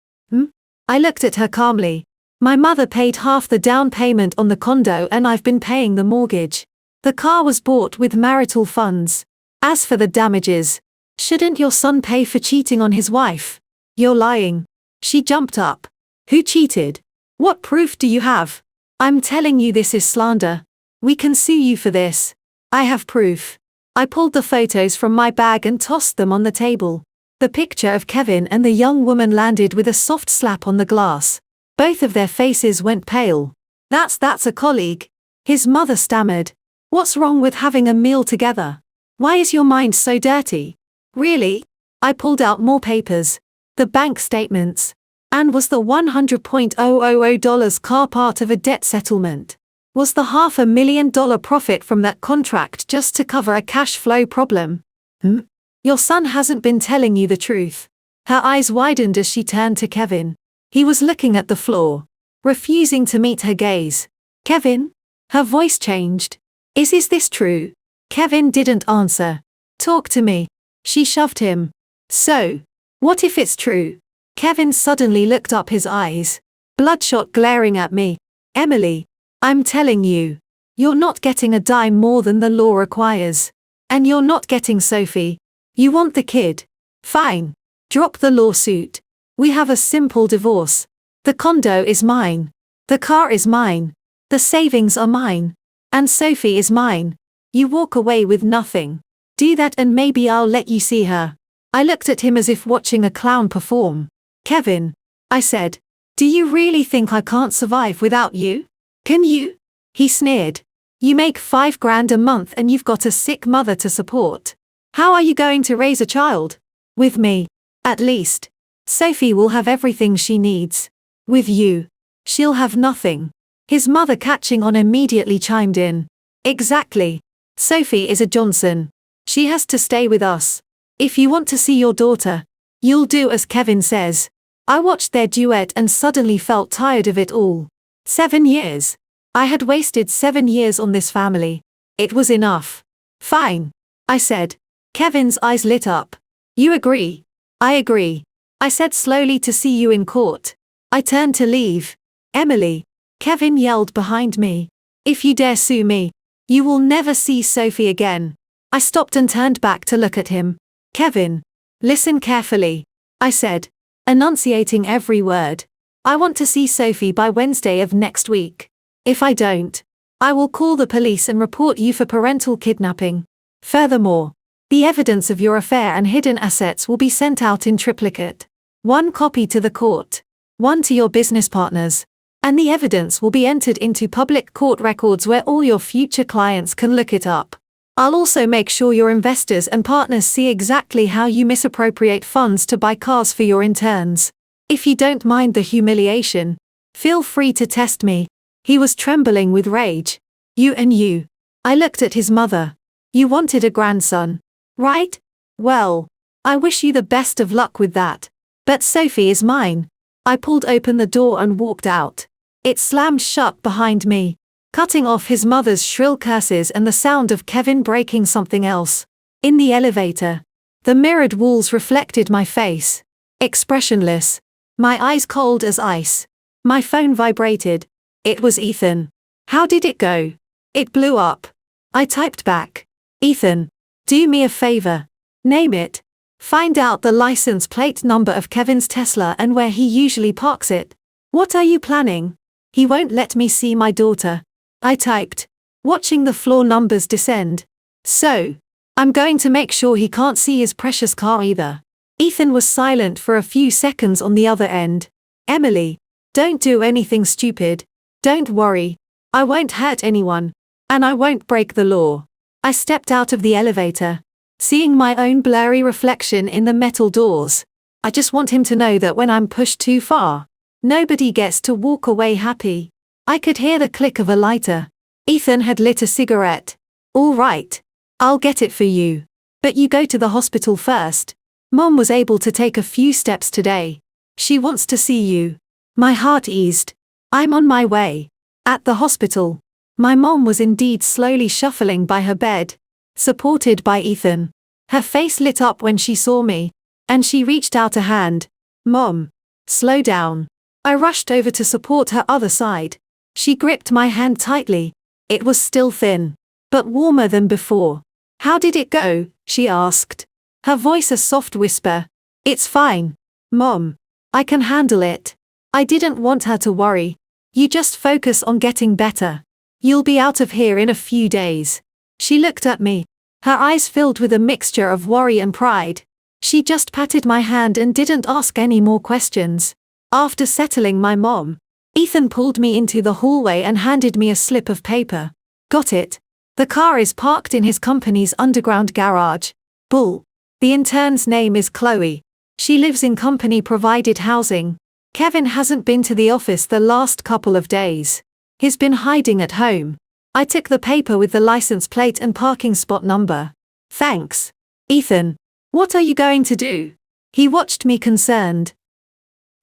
I looked at her calmly. My mother paid half the down payment on the condo and I've been paying the mortgage. The car was bought with marital funds. As for the damages, shouldn't your son pay for cheating on his wife? You're lying. She jumped up. Who cheated? What proof do you have? I'm telling you this is slander. We can sue you for this. I have proof. I pulled the photos from my bag and tossed them on the table. The picture of Kevin and the young woman landed with a soft slap on the glass. Both of their faces went pale. That's a colleague. His mother stammered. What's wrong with having a meal together? Why is your mind so dirty? Really? I pulled out more papers. The bank statements. And was the $100,000 car part of a debt settlement? Was the $500,000 profit from that contract just to cover a cash flow problem? Your son hasn't been telling you the truth. Her eyes widened as she turned to Kevin. He was looking at the floor, refusing to meet her gaze. Kevin? Her voice changed. Is this true? Kevin didn't answer. Talk to me. She shoved him. So, what if it's true? Kevin suddenly looked up, his eyes bloodshot, glaring at me. Emily, I'm telling you, you're not getting a dime more than the law requires. And you're not getting Sophie. You want the kid. Fine. Drop the lawsuit. We have a simple divorce. The condo is mine. The car is mine. The savings are mine. And Sophie is mine. You walk away with nothing. Do that and maybe I'll let you see her. I looked at him as if watching a clown perform. Kevin, I said, do you really think I can't survive without you? Can you? He sneered. You make $5,000 a month and you've got a sick mother to support. How are you going to raise a child? With me, at least. Sophie will have everything she needs. With you, she'll have nothing. His mother, catching on, immediately chimed in. Exactly. Sophie is a Johnson. She has to stay with us. If you want to see your daughter, you'll do as Kevin says. I watched their duet and suddenly felt tired of it all. 7 years. I had wasted 7 years on this family. It was enough. Fine. I said. Kevin's eyes lit up. You agree? I agree. I said slowly, to see you in court. I turned to leave. Emily. Kevin yelled behind me. If you dare sue me, you will never see Sophie again. I stopped and turned back to look at him. Kevin. Listen carefully. I said, enunciating every word. I want to see Sophie by Wednesday of next week. If I don't, I will call the police and report you for parental kidnapping. Furthermore, the evidence of your affair and hidden assets will be sent out in triplicate. 1 copy to the court, 1 to your business partners, and the evidence will be entered into public court records where all your future clients can look it up. I'll also make sure your investors and partners see exactly how you misappropriate funds to buy cars for your interns. If you don't mind the humiliation, feel free to test me. He was trembling with rage. You. I looked at his mother. You wanted a grandson, right? Well, I wish you the best of luck with that. But Sophie is mine. I pulled open the door and walked out. It slammed shut behind me, cutting off his mother's shrill curses and the sound of Kevin breaking something else. In the elevator, the mirrored walls reflected my face. Expressionless. My eyes cold as ice. My phone vibrated. It was Ethan. How did it go? It blew up. I typed back. Ethan, do me a favor. Name it. Find out the license plate number of Kevin's Tesla and where he usually parks it. What are you planning? He won't let me see my daughter. I typed, watching the floor numbers descend. So, I'm going to make sure he can't see his precious car either. Ethan was silent for a few seconds on the other end. Emily, don't do anything stupid. Don't worry. I won't hurt anyone. And I won't break the law. I stepped out of the elevator, seeing my own blurry reflection in the metal doors. I just want him to know that when I'm pushed too far, nobody gets to walk away happy. I could hear the click of a lighter. Ethan had lit a cigarette. All right. I'll get it for you. But you go to the hospital first. Mom was able to take a few steps today. She wants to see you. My heart eased. I'm on my way. At the hospital, my mom was indeed slowly shuffling by her bed, supported by Ethan. Her face lit up when she saw me, and she reached out a hand. Mom, slow down. I rushed over to support her other side. She gripped my hand tightly. It was still thin, but warmer than before. How did it go? She asked. Her voice a soft whisper. It's fine, Mom. I can handle it. I didn't want her to worry. You just focus on getting better. You'll be out of here in a few days. She looked at me, her eyes filled with a mixture of worry and pride. She just patted my hand and didn't ask any more questions. After settling my mom, Ethan pulled me into the hallway and handed me a slip of paper. Got it. The car is parked in his company's underground garage. Bull. The intern's name is Chloe. She lives in company-provided housing. Kevin hasn't been to the office the last couple of days. He's been hiding at home. I took the paper with the license plate and parking spot number. Thanks. Ethan. What are you going to do? He watched me concerned.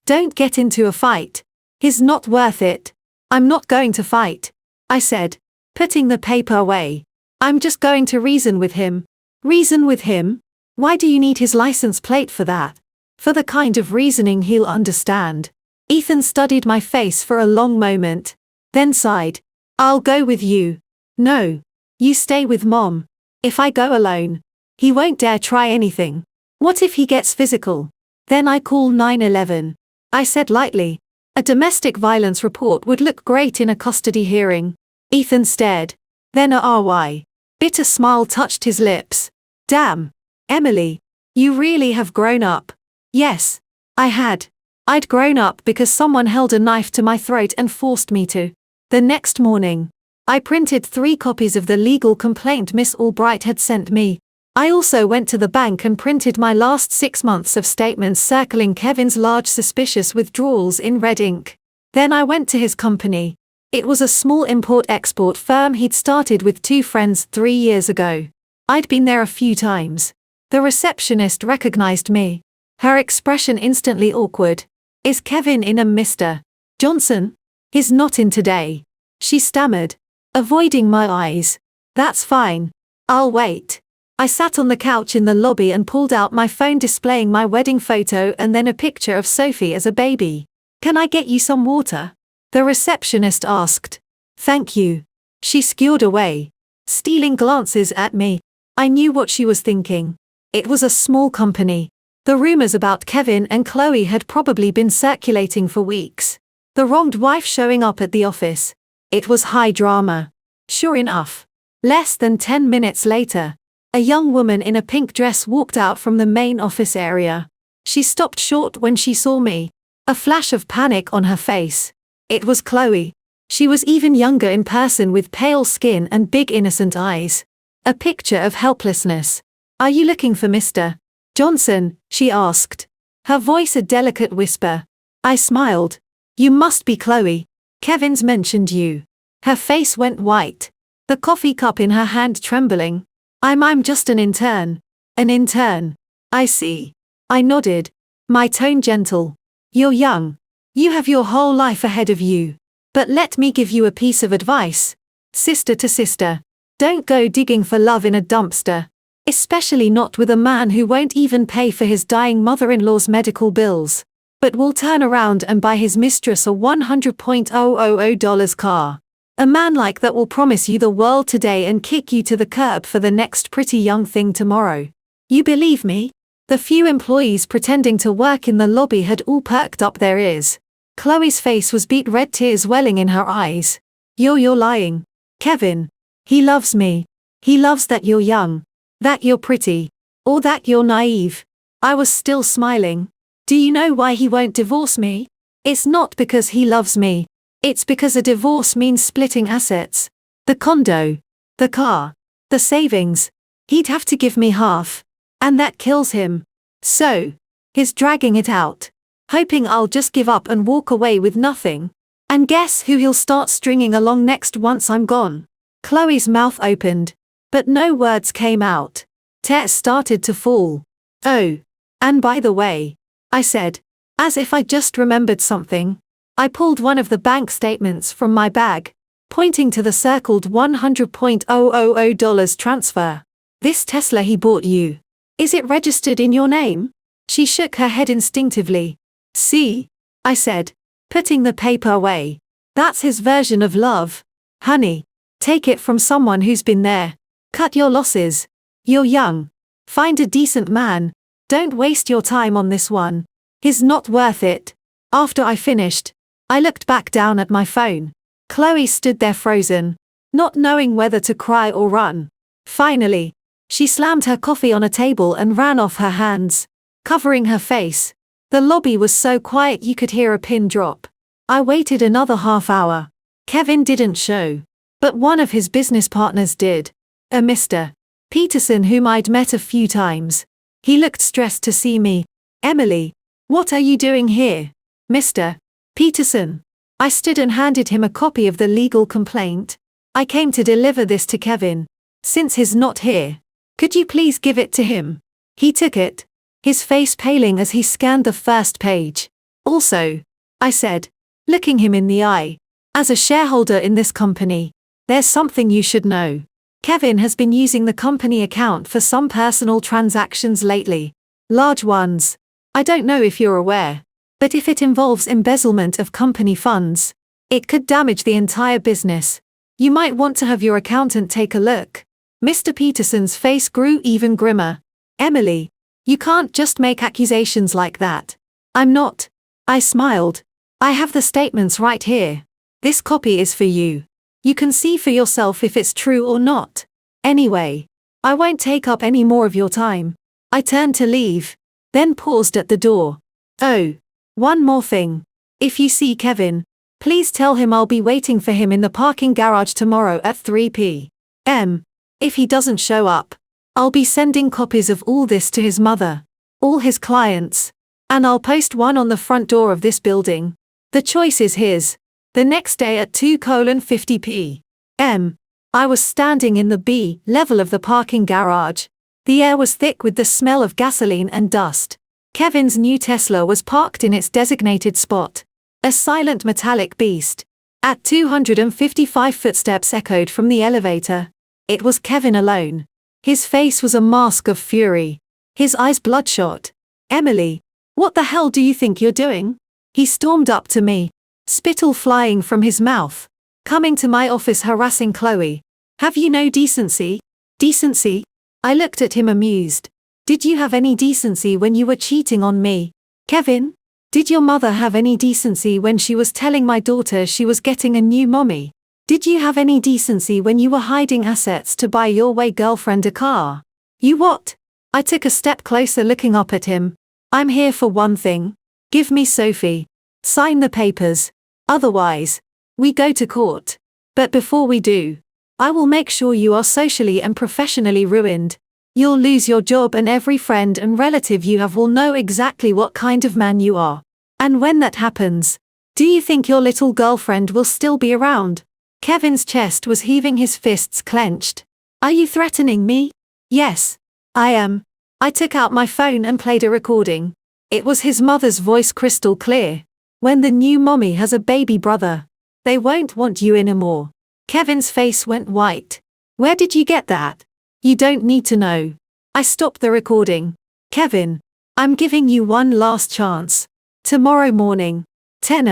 Don't get into a fight. He's not worth it. I'm not going to fight, I said, putting the paper away. I'm just going to reason with him. Reason with him? Why do you need his license plate for that? For the kind of reasoning he'll understand. Ethan studied my face for a long moment, then sighed. I'll go with you. No. You stay with Mom. If I go alone, he won't dare try anything. What if he gets physical? Then I call 911. I said lightly. A domestic violence report would look great in a custody hearing. Ethan stared. Then a bitter smile touched his lips. Damn. Emily. You really have grown up. Yes. I had. I'd grown up because someone held a knife to my throat and forced me to. The next morning, I printed 3 copies of the legal complaint Miss Albright had sent me. I also went to the bank and printed my last 6 months of statements circling Kevin's large suspicious withdrawals in red ink. Then I went to his company. It was a small import-export firm he'd started with 2 friends 3 years ago. I'd been there a few times. The receptionist recognized me. Her expression instantly awkward. Is Kevin in, Mr. Johnson? He's not in today. She stammered, avoiding my eyes. That's fine. I'll wait. I sat on the couch in the lobby and pulled out my phone displaying my wedding photo and then a picture of Sophie as a baby. Can I get you some water? The receptionist asked. Thank you. She skewed away, stealing glances at me. I knew what she was thinking. It was a small company. The rumors about Kevin and Chloe had probably been circulating for weeks. The wronged wife showing up at the office. It was high drama. Sure enough. Less than 10 minutes later, a young woman in a pink dress walked out from the main office area. She stopped short when she saw me, a flash of panic on her face. It was Chloe. She was even younger in person with pale skin and big innocent eyes. A picture of helplessness. Are you looking for Mr. Johnson? She asked. Her voice a delicate whisper. I smiled. You must be Chloe. Kevin's mentioned you. Her face went white, the coffee cup in her hand trembling. I'm just an intern. An intern. I see. I nodded, my tone gentle. You're young. You have your whole life ahead of you. But let me give you a piece of advice. Sister to sister. Don't go digging for love in a dumpster. Especially not with a man who won't even pay for his dying mother-in-law's medical bills, but will turn around and buy his mistress a $100,000 car. A man like that will promise you the world today and kick you to the curb for the next pretty young thing tomorrow. You believe me? The few employees pretending to work in the lobby had all perked up their ears. Chloe's face was beet red, tears welling in her eyes. You're lying. Kevin. He loves me. He loves that you're young. That you're pretty. Or that you're naive. I was still smiling. Do you know why he won't divorce me? It's not because he loves me. It's because a divorce means splitting assets. The condo. The car. The savings. He'd have to give me half. And that kills him. So, he's dragging it out, hoping I'll just give up and walk away with nothing. And guess who he'll start stringing along next once I'm gone? Chloe's mouth opened, but no words came out. Tears started to fall. Oh, and by the way, I said, as if I just remembered something. I pulled one of the bank statements from my bag, pointing to the circled $100,000 transfer. This Tesla he bought you. Is it registered in your name? She shook her head instinctively. See? I said, putting the paper away. That's his version of love. Honey, take it from someone who's been there. Cut your losses. You're young. Find a decent man. Don't waste your time on this one. He's not worth it. After I finished, I looked back down at my phone. Chloe stood there frozen, not knowing whether to cry or run. Finally, she slammed her coffee on a table and ran off her hands, covering her face. The lobby was so quiet you could hear a pin drop. I waited another half hour. Kevin didn't show. But one of his business partners did. A Mr. Peterson whom I'd met a few times. He looked stressed to see me. Emily, what are you doing here? Mr. Peterson. I stood and handed him a copy of the legal complaint. I came to deliver this to Kevin. Since he's not here, could you please give it to him? He took it, his face paling as he scanned the first page. Also, I said, looking him in the eye, as a shareholder in this company, there's something you should know. Kevin has been using the company account for some personal transactions lately. Large ones. I don't know if you're aware, but if it involves embezzlement of company funds, it could damage the entire business. You might want to have your accountant take a look. Mr. Peterson's face grew even grimmer. Emily, you can't just make accusations like that. I'm not. I smiled. I have the statements right here. This copy is for you. You can see for yourself if it's true or not. Anyway, I won't take up any more of your time. I turned to leave, then paused at the door. Oh, one more thing. If you see Kevin, please tell him I'll be waiting for him in the parking garage tomorrow at 3 p.m. If he doesn't show up, I'll be sending copies of all this to his mother, all his clients, and I'll post one on the front door of this building. The choice is his. The next day at 2:50 p.m., I was standing in the B level of the parking garage. The air was thick with the smell of gasoline and dust. Kevin's new Tesla was parked in its designated spot, a silent metallic beast. At 255 footsteps echoed from the elevator. It was Kevin alone. His face was a mask of fury, his eyes bloodshot. Emily, what the hell do you think you're doing? He stormed up to me, spittle flying from his mouth. Coming to my office harassing Chloe. Have you no decency? Decency? I looked at him amused. Did you have any decency when you were cheating on me? Kevin, did your mother have any decency when she was telling my daughter she was getting a new mommy? Did you have any decency when you were hiding assets to buy your way girlfriend a car? You what? I took a step closer looking up at him. I'm here for one thing. Give me Sophie. Sign the papers. Otherwise, we go to court. But before we do, I will make sure you are socially and professionally ruined. You'll lose your job and every friend and relative you have will know exactly what kind of man you are. And when that happens, do you think your little girlfriend will still be around? Kevin's chest was heaving, his fists clenched. Are you threatening me? Yes, I am. I took out my phone and played a recording. It was his mother's voice, crystal clear. When the new mommy has a baby brother, they won't want you anymore. Kevin's face went white. Where did you get that? You don't need to know. I stopped the recording. Kevin, I'm giving you one last chance. Tomorrow morning, 10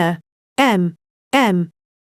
a.m.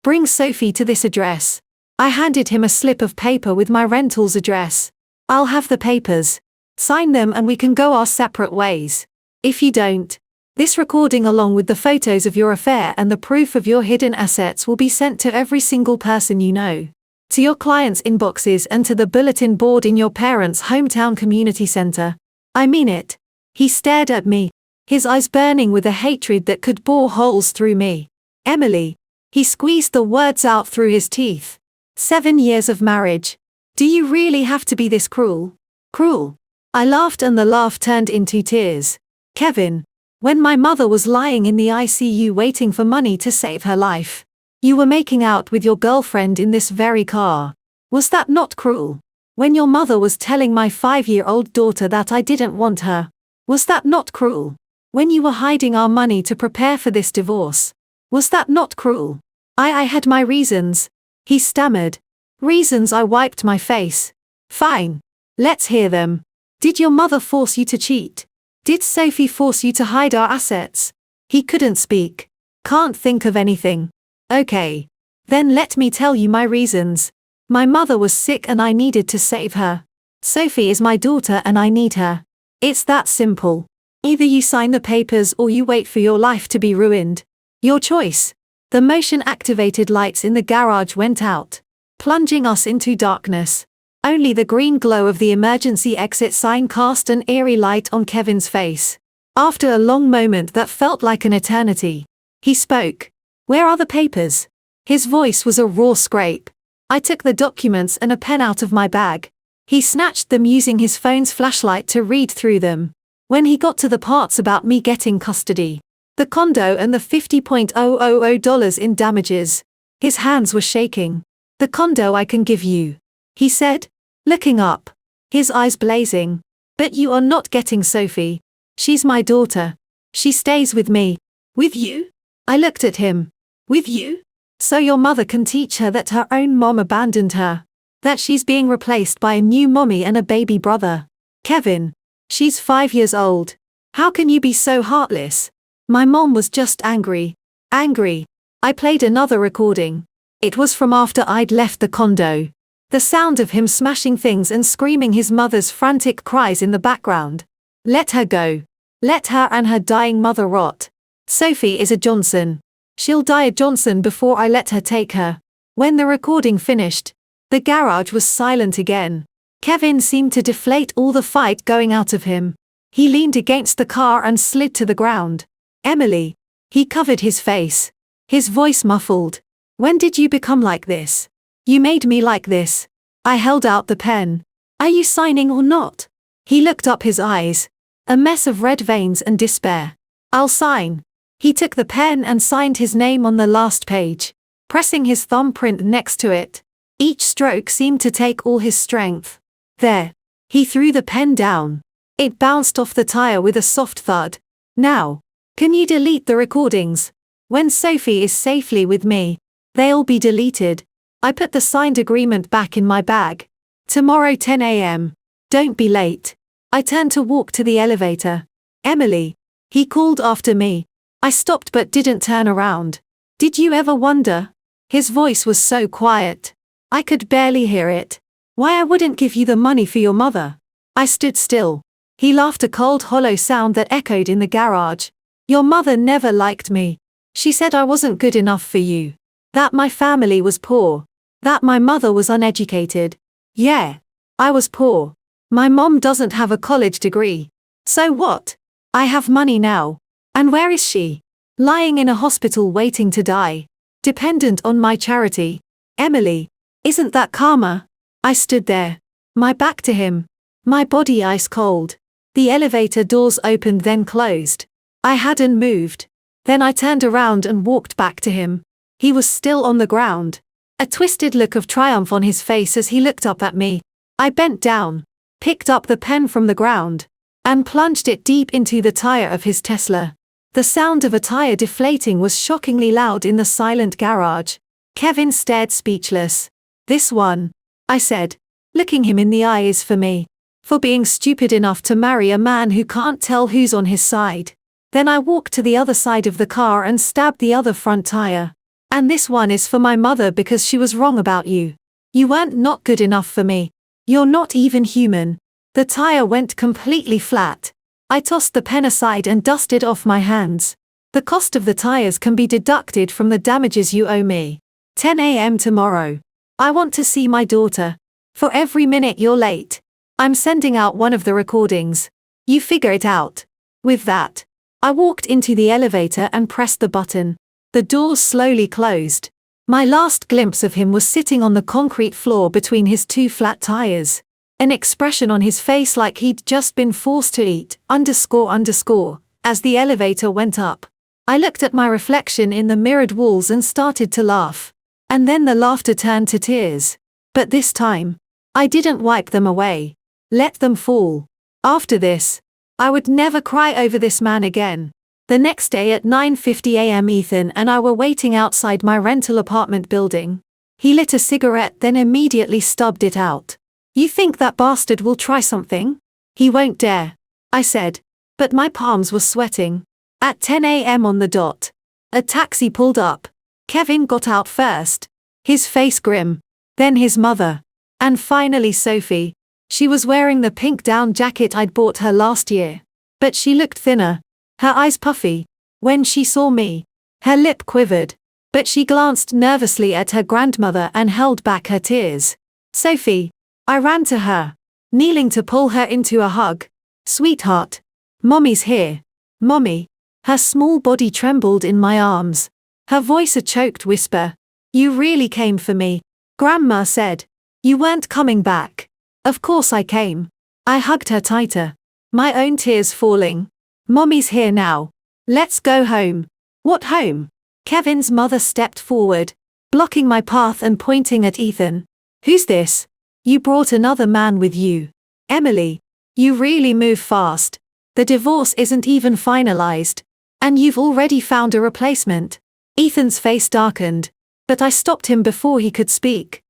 Bring Sophie to this address. I handed him a slip of paper with my rental's address. I'll have the papers. Sign them and we can go our separate ways. If you don't, this recording along with the photos of your affair and the proof of your hidden assets will be sent to every single person you know, to your clients' inboxes and to the bulletin board in your parents' hometown community center. I mean it. He stared at me, his eyes burning with a hatred that could bore holes through me. Emily. He squeezed the words out through his teeth. 7 years of marriage. Do you really have to be this cruel? Cruel. I laughed and the laugh turned into tears. Kevin, when my mother was lying in the ICU waiting for money to save her life, you were making out with your girlfriend in this very car. Was that not cruel? When your mother was telling my 5-year-old daughter that I didn't want her, was that not cruel? When you were hiding our money to prepare for this divorce, was that not cruel? I had my reasons, he stammered. Reasons. I wiped my face. Fine. Let's hear them. Did your mother force you to cheat? Did Sophie force you to hide our assets? He couldn't speak. Can't think of anything. Okay. Then let me tell you my reasons. My mother was sick and I needed to save her. Sophie is my daughter and I need her. It's that simple. Either you sign the papers or you wait for your life to be ruined. Your choice. The motion-activated lights in the garage went out, plunging us into darkness. Only the green glow of the emergency exit sign cast an eerie light on Kevin's face. After a long moment that felt like an eternity, he spoke. "Where are the papers?" His voice was a raw scrape. I took the documents and a pen out of my bag. He snatched them using his phone's flashlight to read through them. When he got to the parts about me getting custody, the condo and the $50,000 in damages, his hands were shaking. "The condo I can give you," he said, looking up, his eyes blazing. "But you are not getting Sophie. She's my daughter. She stays with me." "With you?" I looked at him. "With you? So your mother can teach her that her own mom abandoned her. That she's being replaced by a new mommy and a baby brother." "Kevin, she's 5 years old. How can you be so heartless?" My mom was just angry. Angry. I played another recording. It was from after I'd left the condo. The sound of him smashing things and screaming his mother's frantic cries in the background. "Let her go. Let her and her dying mother rot. Sophie is a Johnson. She'll die a Johnson before I let her take her." When the recording finished, the garage was silent again. Kevin seemed to deflate all the fight going out of him. He leaned against the car and slid to the ground. "Emily." He covered his face. His voice muffled. "When did you become like this? You made me like this." I held out the pen. "Are you signing or not?" He looked up, his eyes a mess of red veins and despair. "I'll sign." He took the pen and signed his name on the last page, pressing his thumbprint next to it. Each stroke seemed to take all his strength. "There." He threw the pen down. It bounced off the tire with a soft thud. "Now, can you delete the recordings? When Sophie is safely with me, they'll be deleted." I put the signed agreement back in my bag. "Tomorrow 10 a.m. Don't be late." I turned to walk to the elevator. "Emily." He called after me. I stopped but didn't turn around. "Did you ever wonder?" His voice was so quiet. I could barely hear it. "Why I wouldn't give you the money for your mother?" I stood still. He laughed, a cold, hollow sound that echoed in the garage. "Your mother never liked me. She said I wasn't good enough for you. That my family was poor. That my mother was uneducated." "Yeah. I was poor. My mom doesn't have a college degree. So what? I have money now. And where is she? Lying in a hospital waiting to die. Dependent on my charity." "Emily, isn't that karma?" I stood there, my back to him, my body ice cold. The elevator doors opened then closed. I hadn't moved. Then I turned around and walked back to him. He was still on the ground, a twisted look of triumph on his face as he looked up at me. I bent down, picked up the pen from the ground, and plunged it deep into the tire of his Tesla. The sound of a tire deflating was shockingly loud in the silent garage. Kevin stared speechless. "This one," I said, looking him in the eye, "is for me. For being stupid enough to marry a man who can't tell who's on his side." Then I walked to the other side of the car and stabbed the other front tire. "And this one is for my mother because she was wrong about you. You weren't not good enough for me. You're not even human." The tire went completely flat. I tossed the pen aside and dusted off my hands. "The cost of the tires can be deducted from the damages you owe me. 10 a.m. tomorrow. I want to see my daughter. For every minute you're late, I'm sending out one of the recordings. You figure it out." With that, I walked into the elevator and pressed the button. The doors slowly closed. My last glimpse of him was sitting on the concrete floor between his two flat tires, an expression on his face like he'd just been forced to eat, __. As the elevator went up, I looked at my reflection in the mirrored walls and started to laugh. And then the laughter turned to tears. But this time, I didn't wipe them away. Let them fall. After this, I would never cry over this man again. The next day at 9:50 a.m. Ethan and I were waiting outside my rental apartment building. He lit a cigarette then immediately stubbed it out. "You think that bastard will try something? He won't dare," I said, but my palms were sweating. At 10 a.m. on the dot, a taxi pulled up. Kevin got out first, his face grim, then his mother, and finally Sophie. She was wearing the pink down jacket I'd bought her last year, but she looked thinner, her eyes puffy. When she saw me, her lip quivered. but she glanced nervously at her grandmother and held back her tears. Sophie. I ran to her, kneeling to pull her into a hug. Sweetheart. Mommy's here. Mommy. Her small body trembled in my arms. Her voice a choked whisper. You really came for me. Grandma said. You weren't coming back. Of course I came. I hugged her tighter, my own tears falling. Mommy's here now. Let's go home. What home? Kevin's mother stepped forward, blocking my path and pointing at Ethan. Who's this? You brought another man with you. Emily. You really move fast. The divorce isn't even finalized. And you've already found a replacement. Ethan's face darkened, but I stopped him before he could speak.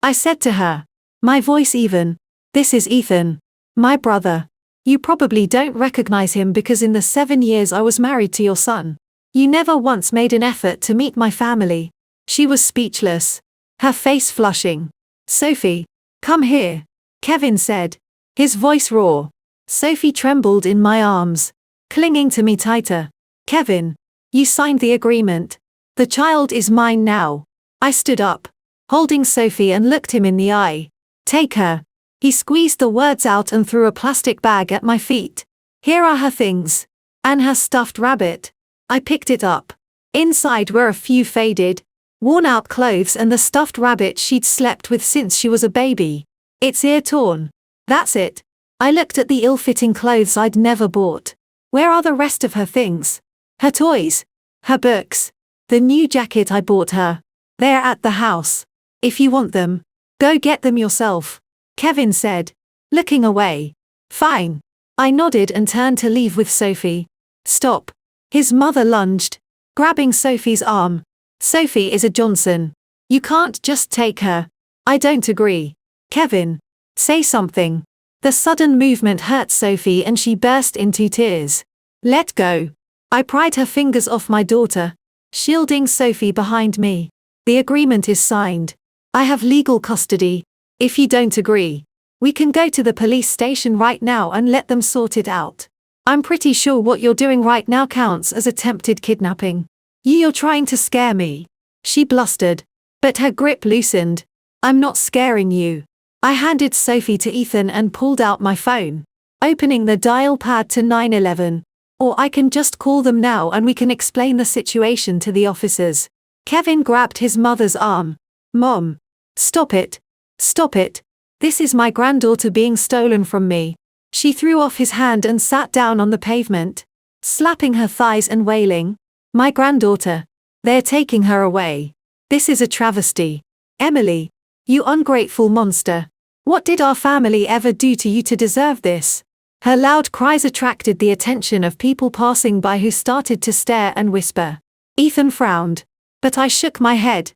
I said to her, my voice even. This is Ethan. My brother. You probably don't recognize him because in the 7 years I was married to your son, you never once made an effort to meet my family. She was speechless, her face flushing. Sophie, come here, Kevin said, his voice raw. Sophie trembled in my arms, clinging to me tighter. Kevin, you signed the agreement. The child is mine now. I stood up, holding Sophie and looked him in the eye. Take her. He squeezed the words out and threw a plastic bag at my feet. Here are her things. And her stuffed rabbit. I picked it up. Inside were a few faded, worn-out clothes and the stuffed rabbit she'd slept with since she was a baby. Its ear torn. That's it. I looked at the ill-fitting clothes I'd never bought. Where are the rest of her things? Her toys. Her books. The new jacket I bought her. They're at the house. If you want them, go get them yourself, Kevin said, looking away. Fine. I nodded and turned to leave with Sophie. Stop. His mother lunged, grabbing Sophie's arm. Sophie is a Johnson. You can't just take her. I don't agree. Kevin. Say something. The sudden movement hurt Sophie and she burst into tears. Let go. I pried her fingers off my daughter, shielding Sophie behind me. The agreement is signed. I have legal custody. If you don't agree, we can go to the police station right now and let them sort it out. I'm pretty sure what you're doing right now counts as attempted kidnapping. You're trying to scare me. She blustered, but her grip loosened. I'm not scaring you. I handed Sophie to Ethan and pulled out my phone, opening the dial pad to 911. Or I can just call them now and we can explain the situation to the officers. Kevin grabbed his mother's arm. Mom. Stop it. Stop it. This is my granddaughter being stolen from me. She threw off his hand and sat down on the pavement, slapping her thighs and wailing. My granddaughter. They're taking her away. This is a travesty. Emily. You ungrateful monster. What did our family ever do to you to deserve this? Her loud cries attracted the attention of people passing by who started to stare and whisper. Ethan frowned, but I shook my head.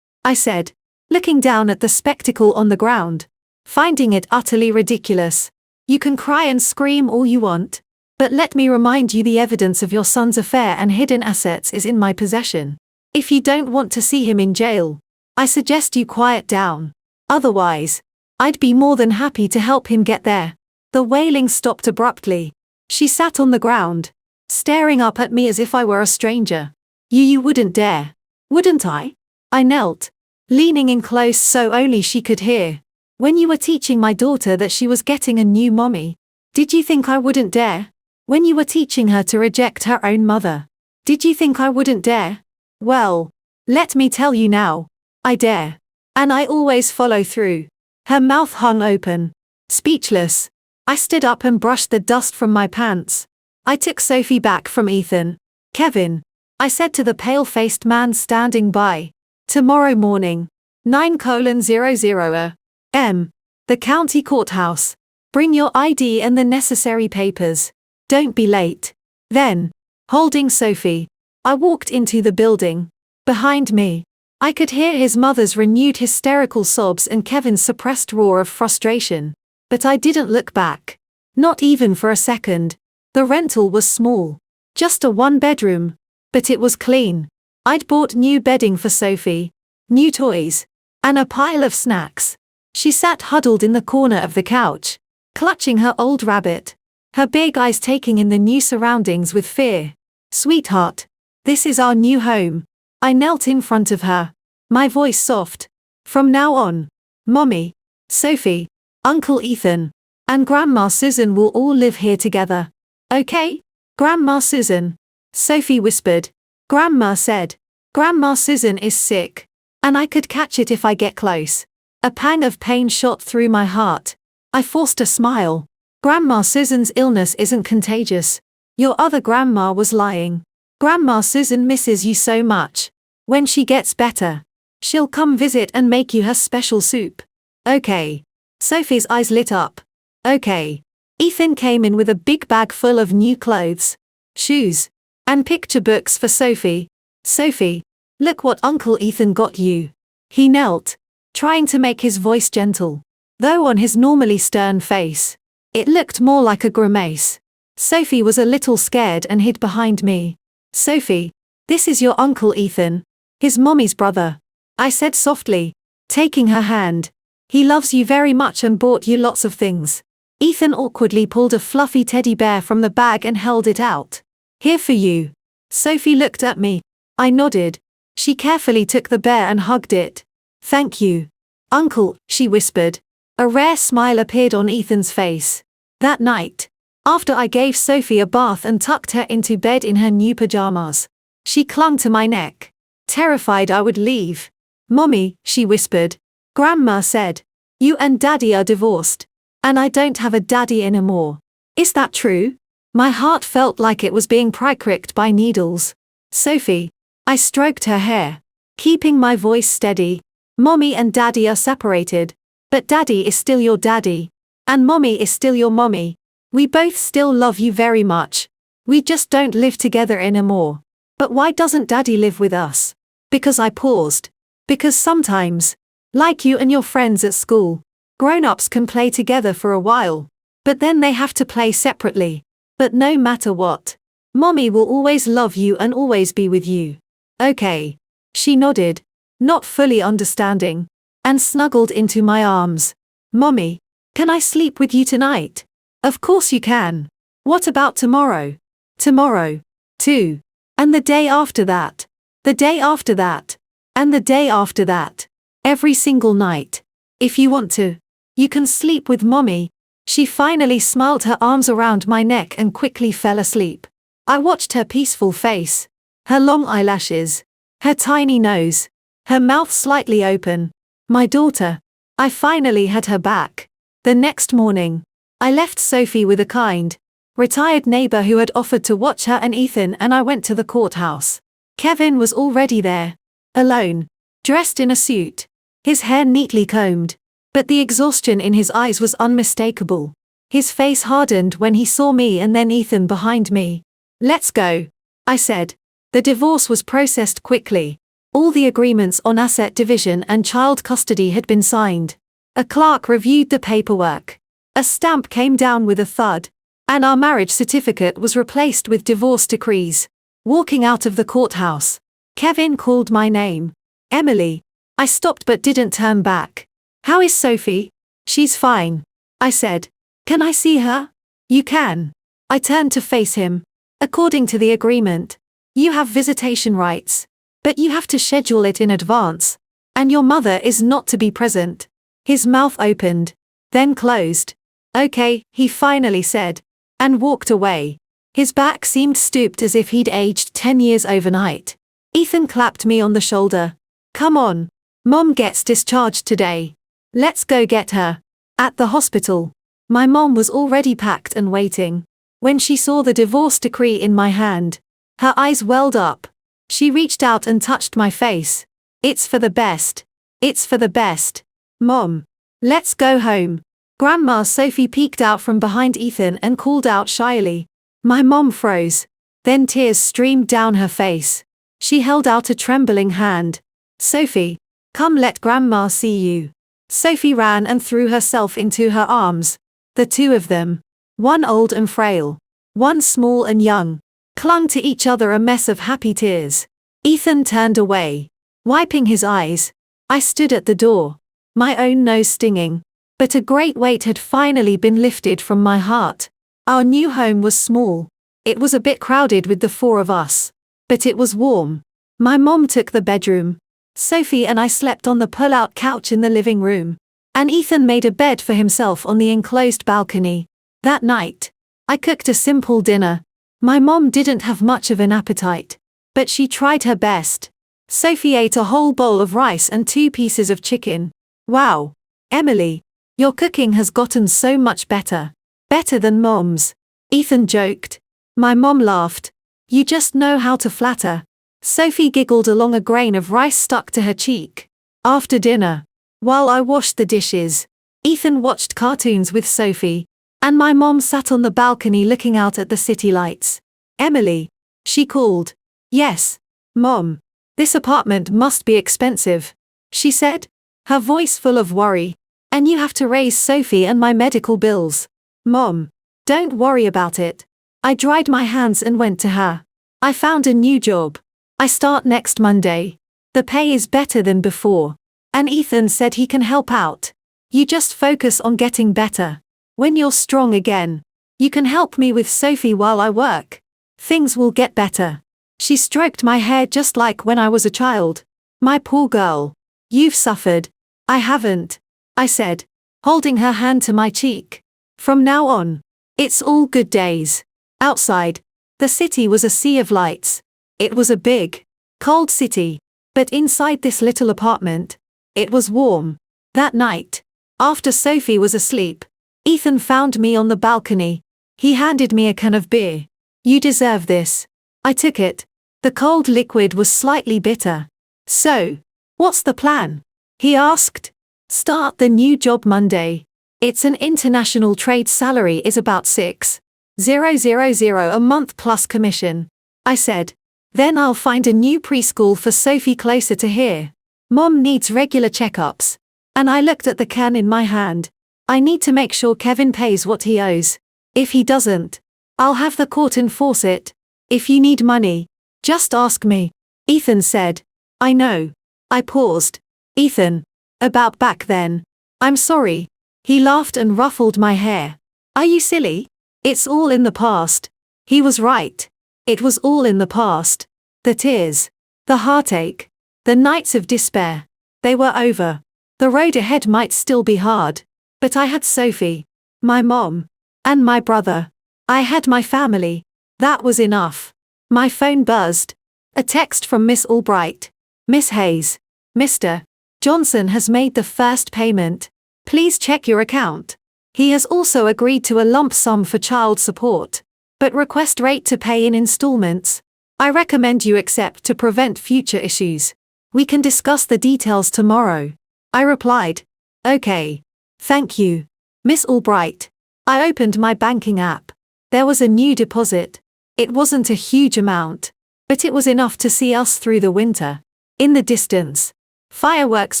I said, looking down at the spectacle on the ground, finding it utterly ridiculous. You can cry and scream all you want, but let me remind you the evidence of your son's affair and hidden assets is in my possession. If you don't want to see him in jail, I suggest you quiet down. Otherwise, I'd be more than happy to help him get there. The wailing stopped abruptly. She sat on the ground, staring up at me as if I were a stranger. You wouldn't dare. Wouldn't I? I knelt, leaning in close so only she could hear. When you were teaching my daughter that she was getting a new mommy, did you think I wouldn't dare? When you were teaching her to reject her own mother, did you think I wouldn't dare? Well, let me tell you now, I dare. And I always follow through. Her mouth hung open, speechless. I stood up and brushed the dust from my pants. I took Sophie back from Ethan. Kevin, I said to the pale-faced man standing by. Tomorrow morning, 9:00 a.m. The county courthouse. Bring your ID and the necessary papers. Don't be late. Then, holding Sophie, I walked into the building. Behind me, I could hear his mother's renewed hysterical sobs and Kevin's suppressed roar of frustration. But I didn't look back. Not even for a second. The rental was small. Just a one-bedroom. But it was clean. I'd bought new bedding for Sophie, new toys, and a pile of snacks. She sat huddled in the corner of the couch, clutching her old rabbit, her big eyes taking in the new surroundings with fear. Sweetheart, this is our new home. I knelt in front of her, my voice soft. From now on, Mommy, Sophie, Uncle Ethan, and Grandma Susan will all live here together. Okay? Grandma Susan, Sophie whispered. Grandma said. Grandma Susan is sick. And I could catch it if I get close. A pang of pain shot through my heart. I forced a smile. Grandma Susan's illness isn't contagious. Your other grandma was lying. Grandma Susan misses you so much. When she gets better, she'll come visit and make you her special soup. Okay. Sophie's eyes lit up. Okay. Ethan came in with a big bag full of new clothes, shoes, and picture books for Sophie. Sophie, look what Uncle Ethan got you. He knelt, trying to make his voice gentle, though on his normally stern face, it looked more like a grimace. Sophie was a little scared and hid behind me. Sophie, this is your Uncle Ethan, his mommy's brother, I said softly, taking her hand. He loves you very much and bought you lots of things. Ethan awkwardly pulled a fluffy teddy bear from the bag and held it out. Here for you. Sophie looked at me. I nodded. She carefully took the bear and hugged it. Thank you, Uncle, she whispered. A rare smile appeared on Ethan's face. That night, after I gave Sophie a bath and tucked her into bed in her new pajamas, she clung to my neck, terrified I would leave. Mommy, she whispered. Grandma said, you and Daddy are divorced, and I don't have a daddy anymore. Is that true? My heart felt like it was being pricked by needles. Sophie, I stroked her hair, keeping my voice steady. Mommy and Daddy are separated, but Daddy is still your daddy, and Mommy is still your mommy. We both still love you very much. We just don't live together anymore. But why doesn't Daddy live with us? Because I paused. Because sometimes, like you and your friends at school, grown-ups can play together for a while, but then they have to play separately. But no matter what, Mommy will always love you and always be with you. Okay. She nodded, not fully understanding, and snuggled into my arms. Mommy, can I sleep with you tonight? Of course you can. What about tomorrow? Tomorrow, too. And the day after that. The day after that. And the day after that. Every single night. If you want to, you can sleep with Mommy. She finally smiled her arms around my neck and quickly fell asleep. I watched her peaceful face, her long eyelashes, her tiny nose, her mouth slightly open. My daughter. I finally had her back. The next morning, I left Sophie with a kind, retired neighbor who had offered to watch her and Ethan, and I went to the courthouse. Kevin was already there, alone, dressed in a suit, his hair neatly combed, but the exhaustion in his eyes was unmistakable. His face hardened when he saw me and then Ethan behind me. Let's go, I said. The divorce was processed quickly. All the agreements on asset division and child custody had been signed. A clerk reviewed the paperwork. A stamp came down with a thud, and our marriage certificate was replaced with divorce decrees. Walking out of the courthouse, Kevin called my name. Emily. I stopped but didn't turn back. How is Sophie? She's fine, I said. Can I see her? You can. I turned to face him. According to the agreement, you have visitation rights, but you have to schedule it in advance, and your mother is not to be present. His mouth opened, then closed. Okay, he finally said, and walked away. His back seemed stooped as if he'd aged 10 years overnight. Ethan clapped me on the shoulder. Come on. Mom gets discharged today. Let's go get her. At the hospital, my mom was already packed and waiting. When she saw the divorce decree in my hand, her eyes welled up. She reached out and touched my face. It's for the best. It's for the best. Mom. Let's go home. Grandma Sophie peeked out from behind Ethan and called out shyly. My mom froze. Then tears streamed down her face. She held out a trembling hand. Sophie, come let Grandma see you. Sophie ran and threw herself into her arms. The two of them, one old and frail, one small and young, clung to each other, a mess of happy tears. Ethan turned away, wiping his eyes. I stood at the door, my own nose stinging, but a great weight had finally been lifted from my heart. Our new home was small. It was a bit crowded with the four of us, but it was warm. My mom took the bedroom. Sophie and I slept on the pull-out couch in the living room. And Ethan made a bed for himself on the enclosed balcony. That night, I cooked a simple dinner. My mom didn't have much of an appetite, but she tried her best. Sophie ate a whole bowl of rice and 2 pieces of chicken. Wow, Emily, your cooking has gotten so much better. Better than Mom's. Ethan joked. My mom laughed. You just know how to flatter. Sophie giggled along a grain of rice stuck to her cheek. After dinner, while I washed the dishes, Ethan watched cartoons with Sophie, and my mom sat on the balcony looking out at the city lights. Emily, she called. Yes, Mom. This apartment must be expensive, she said, her voice full of worry. And you have to raise Sophie and my medical bills. Mom, don't worry about it. I dried my hands and went to her. I found a new job. I start next Monday. The pay is better than before. And Ethan said he can help out. You just focus on getting better. When you're strong again, you can help me with Sophie while I work. Things will get better. She stroked my hair just like when I was a child. My poor girl. You've suffered. I haven't, I said, holding her hand to my cheek. From now on, it's all good days. Outside, the city was a sea of lights. It was a big, cold city, but inside this little apartment, it was warm. That night, after Sophie was asleep, Ethan found me on the balcony. He handed me a can of beer. You deserve this. I took it. The cold liquid was slightly bitter. So, what's the plan? He asked. Start the new job Monday. It's an international trade. Salary is about 6,000 a month plus commission. I said. Then I'll find a new preschool for Sophie closer to here. Mom needs regular checkups. And I looked at the can in my hand. I need to make sure Kevin pays what he owes. If he doesn't, I'll have the court enforce it. If you need money, just ask me. Ethan said. I know. I paused. Ethan. About back then. I'm sorry. He laughed and ruffled my hair. Are you silly? It's all in the past. He was right. It was all in the past. The tears. The heartache. The nights of despair. They were over. The road ahead might still be hard. But I had Sophie. My mom. And my brother. I had my family. That was enough. My phone buzzed. A text from Miss Albright. Miss Hayes. Mr. Johnson has made the first payment. Please check your account. He has also agreed to a lump sum for child support, but request rate to pay in installments. I recommend you accept to prevent future issues. We can discuss the details tomorrow. I replied. Okay. Thank you, Miss Albright. I opened my banking app. There was a new deposit. It wasn't a huge amount, but it was enough to see us through the winter. In the distance, fireworks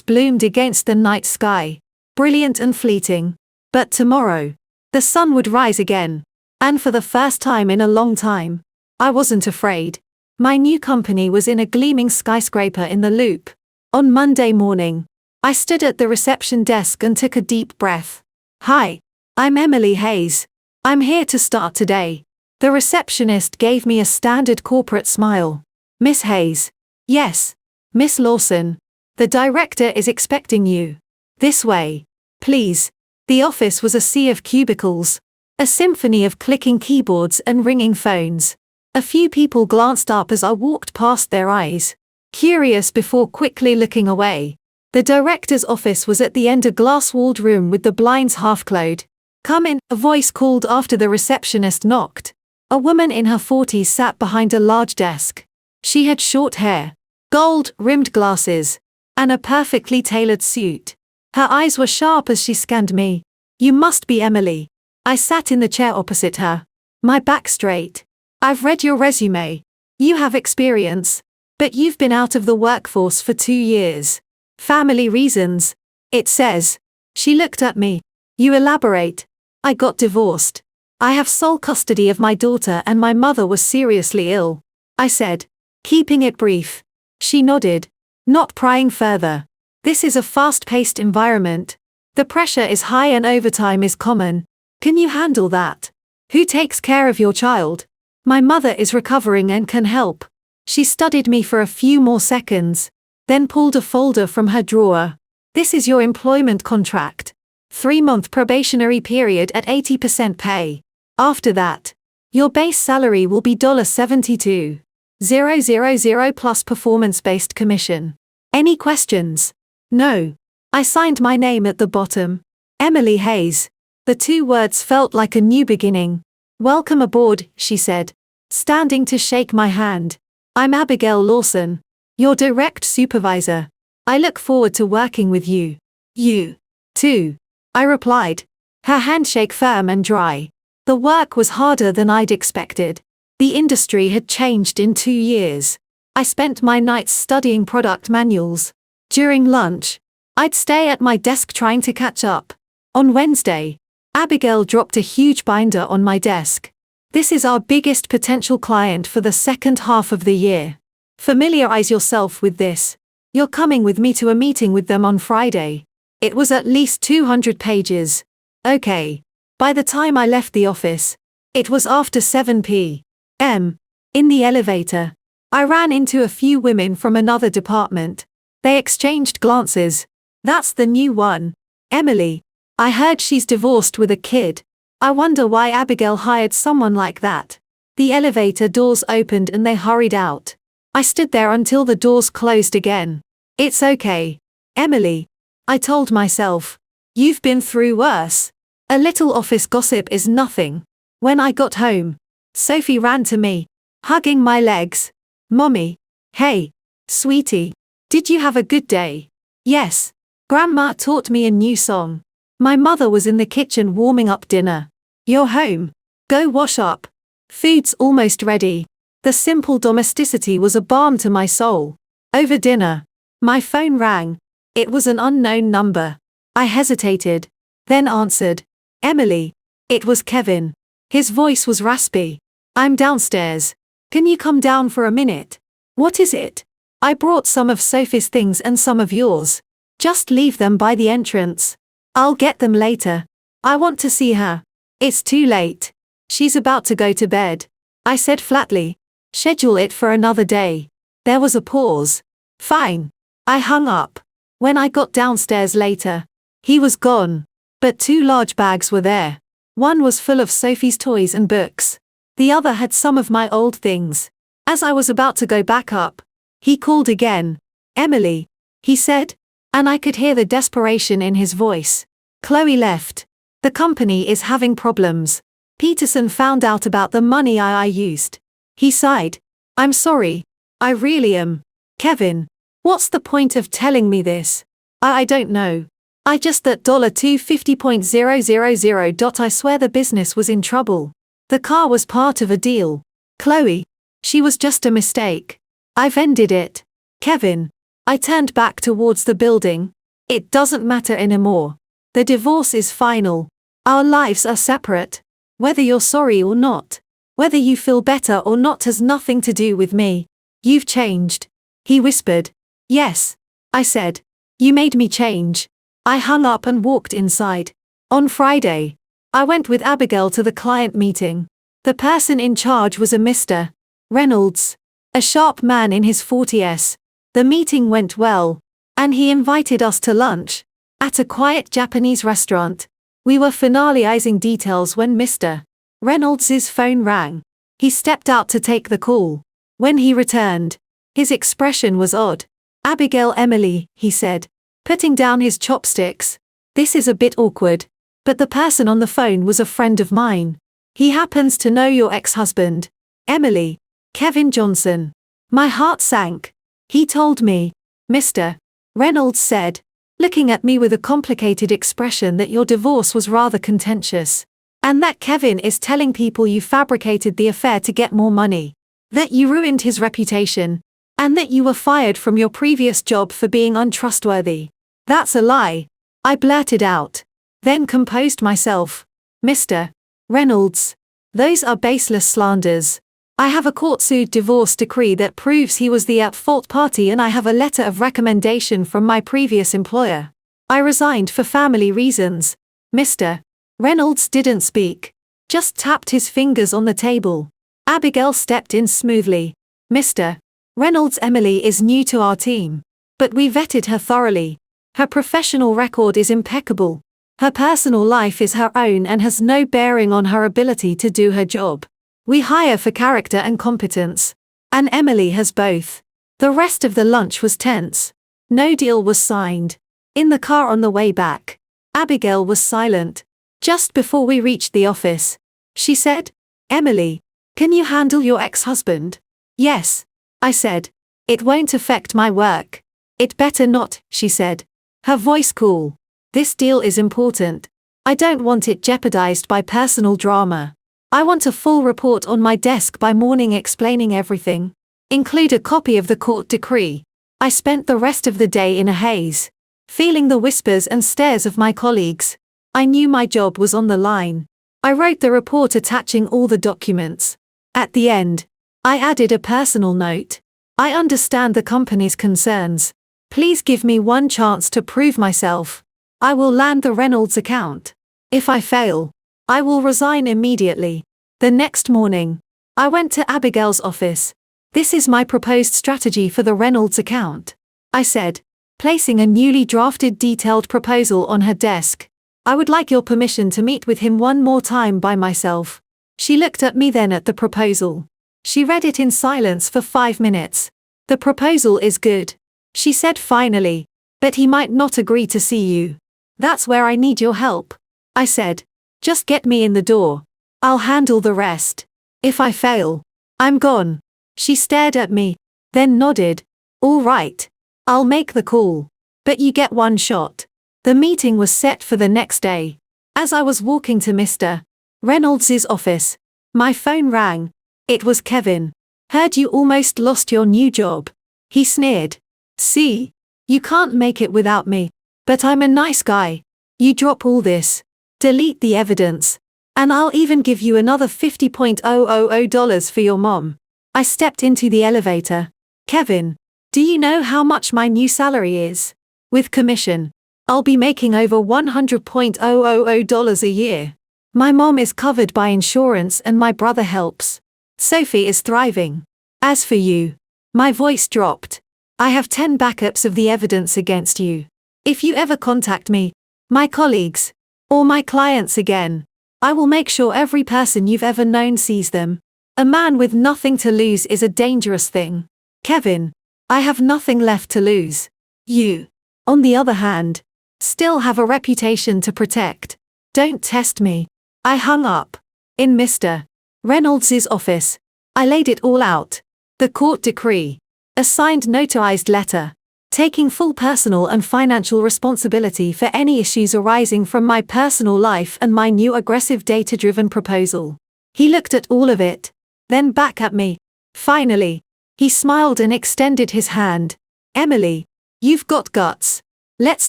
bloomed against the night sky, brilliant and fleeting. But tomorrow, the sun would rise again. And for the first time in a long time, I wasn't afraid. My new company was in a gleaming skyscraper in the Loop. On Monday morning, I stood at the reception desk and took a deep breath. Hi, I'm Emily Hayes. I'm here to start today. The receptionist gave me a standard corporate smile. Miss Hayes. Yes, Miss Lawson. The director is expecting you. This way, please. The office was a sea of cubicles, a symphony of clicking keyboards and ringing phones. A few people glanced up as I walked past, their eyes curious before quickly looking away. The director's office was at the end, a glass-walled room with the blinds half-closed. Come in, a voice called after the receptionist knocked. A woman in her 40s sat behind a large desk. She had short hair, gold-rimmed glasses, and a perfectly tailored suit. Her eyes were sharp as she scanned me. You must be Emily. I sat in the chair opposite her, my back straight. I've read your resume. You have experience, but you've been out of the workforce for 2 years. Family reasons, it says. She looked at me. You elaborate. I got divorced. I have sole custody of my daughter and my mother was seriously ill. I said, keeping it brief. She nodded, not prying further. This is a fast-paced environment. The pressure is high and overtime is common. Can you handle that? Who takes care of your child? My mother is recovering and can help. She studied me for a few more seconds, then pulled a folder from her drawer. This is your employment contract. 3-month probationary period at 80% pay. After that, your base salary will be $72,000 plus performance-based commission. Any questions? No. I signed my name at the bottom. Emily Hayes. The 2 words felt like a new beginning. Welcome aboard, she said, standing to shake my hand. I'm Abigail Lawson, your direct supervisor. I look forward to working with you. You, too, I replied, her handshake firm and dry. The work was harder than I'd expected. The industry had changed in 2 years. I spent my nights studying product manuals. During lunch, I'd stay at my desk trying to catch up. On Wednesday, Abigail dropped a huge binder on my desk. This is our biggest potential client for the second half of the year. Familiarize yourself with this. You're coming with me to a meeting with them on Friday. It was at least 200 pages. Okay. By the time I left the office, it was after 7 p.m. In the elevator, I ran into a few women from another department. They exchanged glances. That's the new one. Emily. I heard she's divorced with a kid. I wonder why Abigail hired someone like that. The elevator doors opened and they hurried out. I stood there until the doors closed again. It's okay, Emily, I told myself. You've been through worse. A little office gossip is nothing. When I got home, Sophie ran to me, hugging my legs. Mommy. Hey, sweetie. Did you have a good day? Yes. Grandma taught me a new song. My mother was in the kitchen warming up dinner. You're home. Go wash up. Food's almost ready. The simple domesticity was a balm to my soul. Over dinner, my phone rang. It was an unknown number. I hesitated, then answered. Emily. It was Kevin. His voice was raspy. I'm downstairs. Can you come down for a minute? What is it? I brought some of Sophie's things and some of yours. Just leave them by the entrance. I'll get them later. I want to see her. It's too late. She's about to go to bed. I said flatly. Schedule it for another day. There was a pause. Fine. I hung up. When I got downstairs later, he was gone. But 2 large bags were there. One was full of Sophie's toys and books. The other had some of my old things. As I was about to go back up, he called again. Emily, he said, and I could hear the desperation in his voice. Chloe left. The company is having problems. Peterson found out about the money I used. He sighed. I'm sorry. I really am. Kevin, what's the point of telling me this? I don't know. I just that $250,000. I swear the business was in trouble. The car was part of a deal. Chloe, she was just a mistake. I've ended it. Kevin, I turned back towards the building. It doesn't matter anymore. The divorce is final. Our lives are separate. Whether you're sorry or not, whether you feel better or not has nothing to do with me. You've changed. He whispered. Yes, I said. You made me change. I hung up and walked inside. On Friday, I went with Abigail to the client meeting. The person in charge was a Mr. Reynolds, a sharp man in his 40s. The meeting went well, and he invited us to lunch at a quiet Japanese restaurant. We were finalizing details when Mr. Reynolds' phone rang. He stepped out to take the call. When he returned, his expression was odd. Abigail Emily, he said, putting down his chopsticks. This is a bit awkward, but the person on the phone was a friend of mine. He happens to know your ex-husband. Emily. Kevin Johnson. My heart sank. He told me, Mr. Reynolds said, looking at me with a complicated expression, that your divorce was rather contentious. And that Kevin is telling people you fabricated the affair to get more money. That you ruined his reputation. And that you were fired from your previous job for being untrustworthy. That's a lie. I blurted out. Then composed myself. Mr. Reynolds. Those are baseless slanders. I have a court-sued divorce decree that proves he was the at-fault party, and I have a letter of recommendation from my previous employer. I resigned for family reasons. Mr. Reynolds didn't speak. Just tapped his fingers on the table. Abigail stepped in smoothly. Mr. Reynolds Emily is new to our team. But we vetted her thoroughly. Her professional record is impeccable. Her personal life is her own and has no bearing on her ability to do her job. We hire for character and competence. And Emily has both. The rest of the lunch was tense. No deal was signed. In the car on the way back, Abigail was silent. Just before we reached the office, she said, "Emily, can you handle your ex-husband?" "Yes," I said. "It won't affect my work." "It better not," she said. Her voice cool. "This deal is important. I don't want it jeopardized by personal drama. I want a full report on my desk by morning explaining everything. Include a copy of the court decree." I spent the rest of the day in a haze, feeling the whispers and stares of my colleagues. I knew my job was on the line. I wrote the report attaching all the documents. At the end, I added a personal note. "I understand the company's concerns. Please give me one chance to prove myself. I will land the Reynolds account. If I fail, I will resign immediately." The next morning, I went to Abigail's office. "This is my proposed strategy for the Reynolds account," I said, placing a newly drafted detailed proposal on her desk. "I would like your permission to meet with him one more time by myself." She looked at me, then at the proposal. She read it in silence for 5 minutes. "The proposal is good," she said finally, "but he might not agree to see you. That's where I need your help," I said. "Just get me in the door. I'll handle the rest. If I fail, I'm gone." She stared at me, then nodded. "All right. I'll make the call. But you get one shot." The meeting was set for the next day. As I was walking to Mr. Reynolds' office, my phone rang. It was Kevin. "Heard you almost lost your new job," he sneered. "See? You can't make it without me. But I'm a nice guy. You drop all this. Delete the evidence. And I'll even give you another $50,000 for your mom." I stepped into the elevator. "Kevin, do you know how much my new salary is? With commission, I'll be making over $100,000 a year. My mom is covered by insurance and my brother helps. Sophie is thriving. As for you," my voice dropped, "I have 10 backups of the evidence against you. If you ever contact me, my colleagues, or my clients again, I will make sure every person you've ever known sees them. A man with nothing to lose is a dangerous thing. Kevin, I have nothing left to lose. You, on the other hand, still have a reputation to protect. Don't test me." I hung up. In Mr. Reynolds' office, I laid it all out. The court decree, a signed notarized letter, taking full personal and financial responsibility for any issues arising from my personal life and my new aggressive data-driven proposal. He looked at all of it, then back at me. Finally, he smiled and extended his hand. "Emily, you've got guts. Let's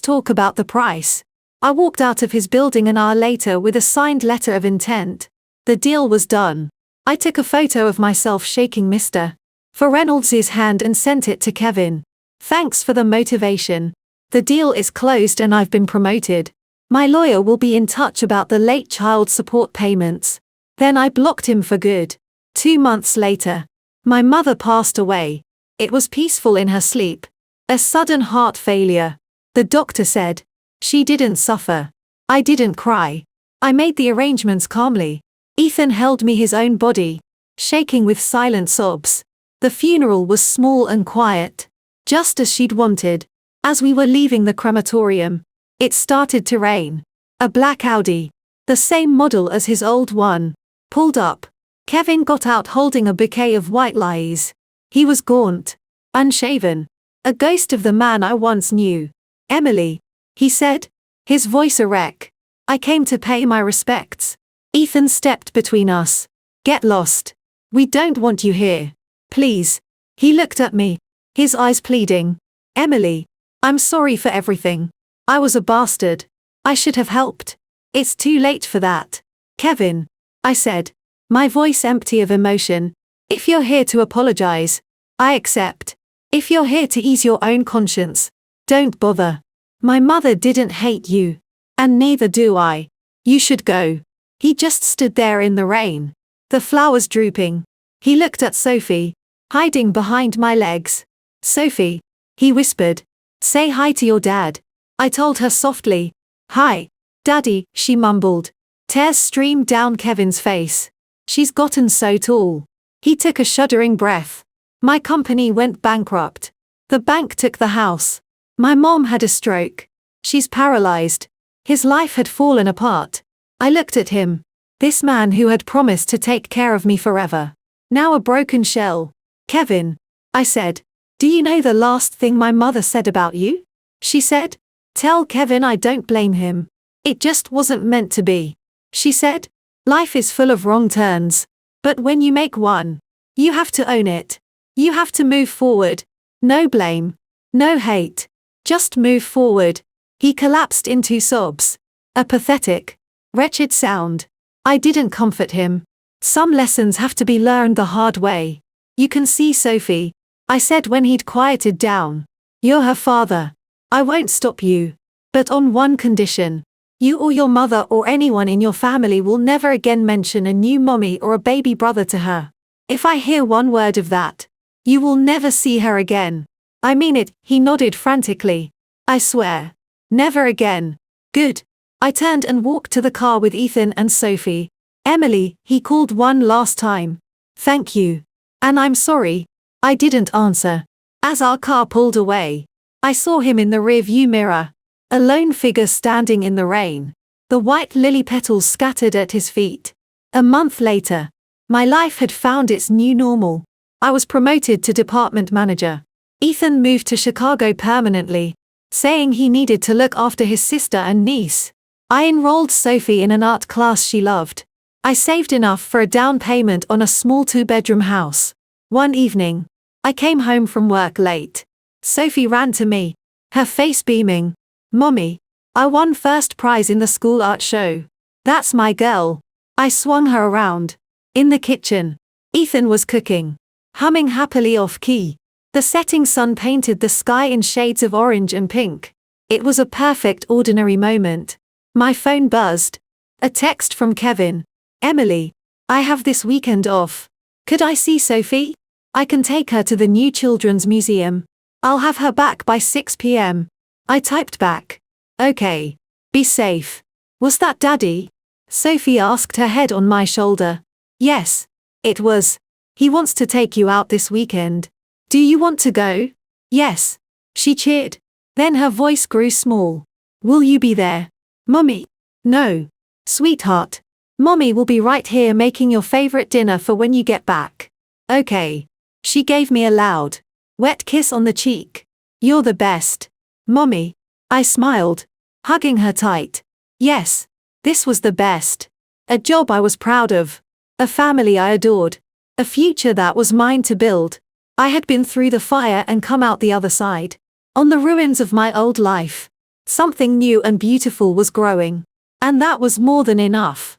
talk about the price." I walked out of his building an hour later with a signed letter of intent. The deal was done. I took a photo of myself shaking Mr. Reynolds' hand and sent it to Kevin. "Thanks for the motivation. The deal is closed and I've been promoted. My lawyer will be in touch about the late child support payments." Then I blocked him for good. 2 months later, my mother passed away. It was peaceful in her sleep. A sudden heart failure. The doctor said. She didn't suffer. I didn't cry. I made the arrangements calmly. Ethan held me his own body, shaking with silent sobs. The funeral was small and quiet, just as she'd wanted. As we were leaving the crematorium, it started to rain. A black Audi, the same model as his old one, pulled up. Kevin got out holding a bouquet of white lilies. He was gaunt, unshaven, a ghost of the man I once knew. "Emily," he said, his voice a wreck. "I came to pay my respects." Ethan stepped between us. "Get lost. We don't want you here. Please." He looked at me, his eyes pleading. "Emily, I'm sorry for everything. I was a bastard. I should have helped. It's too late for that." "Kevin," I said, my voice empty of emotion, "if you're here to apologize, I accept. If you're here to ease your own conscience, don't bother. My mother didn't hate you. And neither do I. You should go." He just stood there in the rain, the flowers drooping. He looked at Sophie, hiding behind my legs. Sophie, he whispered. Say hi to your dad. I told her softly. Hi, Daddy, she mumbled. Tears streamed down Kevin's face. She's gotten so tall. He took a shuddering breath. My company went bankrupt. The bank took the house. My mom had a stroke. She's paralyzed. His life had fallen apart. I looked at him. This man who had promised to take care of me forever. Now a broken shell. Kevin, I said. Do you know the last thing my mother said about you? She said, tell Kevin I don't blame him. It just wasn't meant to be. She said, life is full of wrong turns. But when you make one, you have to own it. You have to move forward. No blame. No hate. Just move forward. He collapsed into sobs. A pathetic, wretched sound. I didn't comfort him. Some lessons have to be learned the hard way. You can see Sophie, I said when he'd quieted down. You're her father. I won't stop you. But on one condition. You or your mother or anyone in your family will never again mention a new mommy or a baby brother to her. If I hear one word of that, you will never see her again. I mean it, he nodded frantically. I swear. Never again. Good. I turned and walked to the car with Ethan and Sophie. Emily, he called one last time. Thank you. And I'm sorry. I didn't answer. As our car pulled away, I saw him in the rearview mirror. A lone figure standing in the rain. The white lily petals scattered at his feet. A month later, my life had found its new normal. I was promoted to department manager. Ethan moved to Chicago permanently, saying he needed to look after his sister and niece. I enrolled Sophie in an art class she loved. I saved enough for a down payment on a small 2-bedroom house. One evening, I came home from work late. Sophie ran to me, her face beaming. Mommy, I won first prize in the school art show. That's my girl. I swung her around. In the kitchen, Ethan was cooking, humming happily off key. The setting sun painted the sky in shades of orange and pink. It was a perfect ordinary moment. My phone buzzed. A text from Kevin. Emily, I have this weekend off. Could I see Sophie? I can take her to the new children's museum. I'll have her back by 6 p.m. I typed back. Okay. Be safe. Was that Daddy? Sophie asked, her head on my shoulder. Yes. It was. He wants to take you out this weekend. Do you want to go? Yes. She cheered. Then her voice grew small. Will you be there? Mommy. No. Sweetheart. Mommy will be right here making your favorite dinner for when you get back. Okay. She gave me a loud, wet kiss on the cheek. You're the best. Mommy. I smiled, hugging her tight. Yes. This was the best. A job I was proud of. A family I adored. A future that was mine to build. I had been through the fire and come out the other side. On the ruins of my old life. Something new and beautiful was growing. And that was more than enough.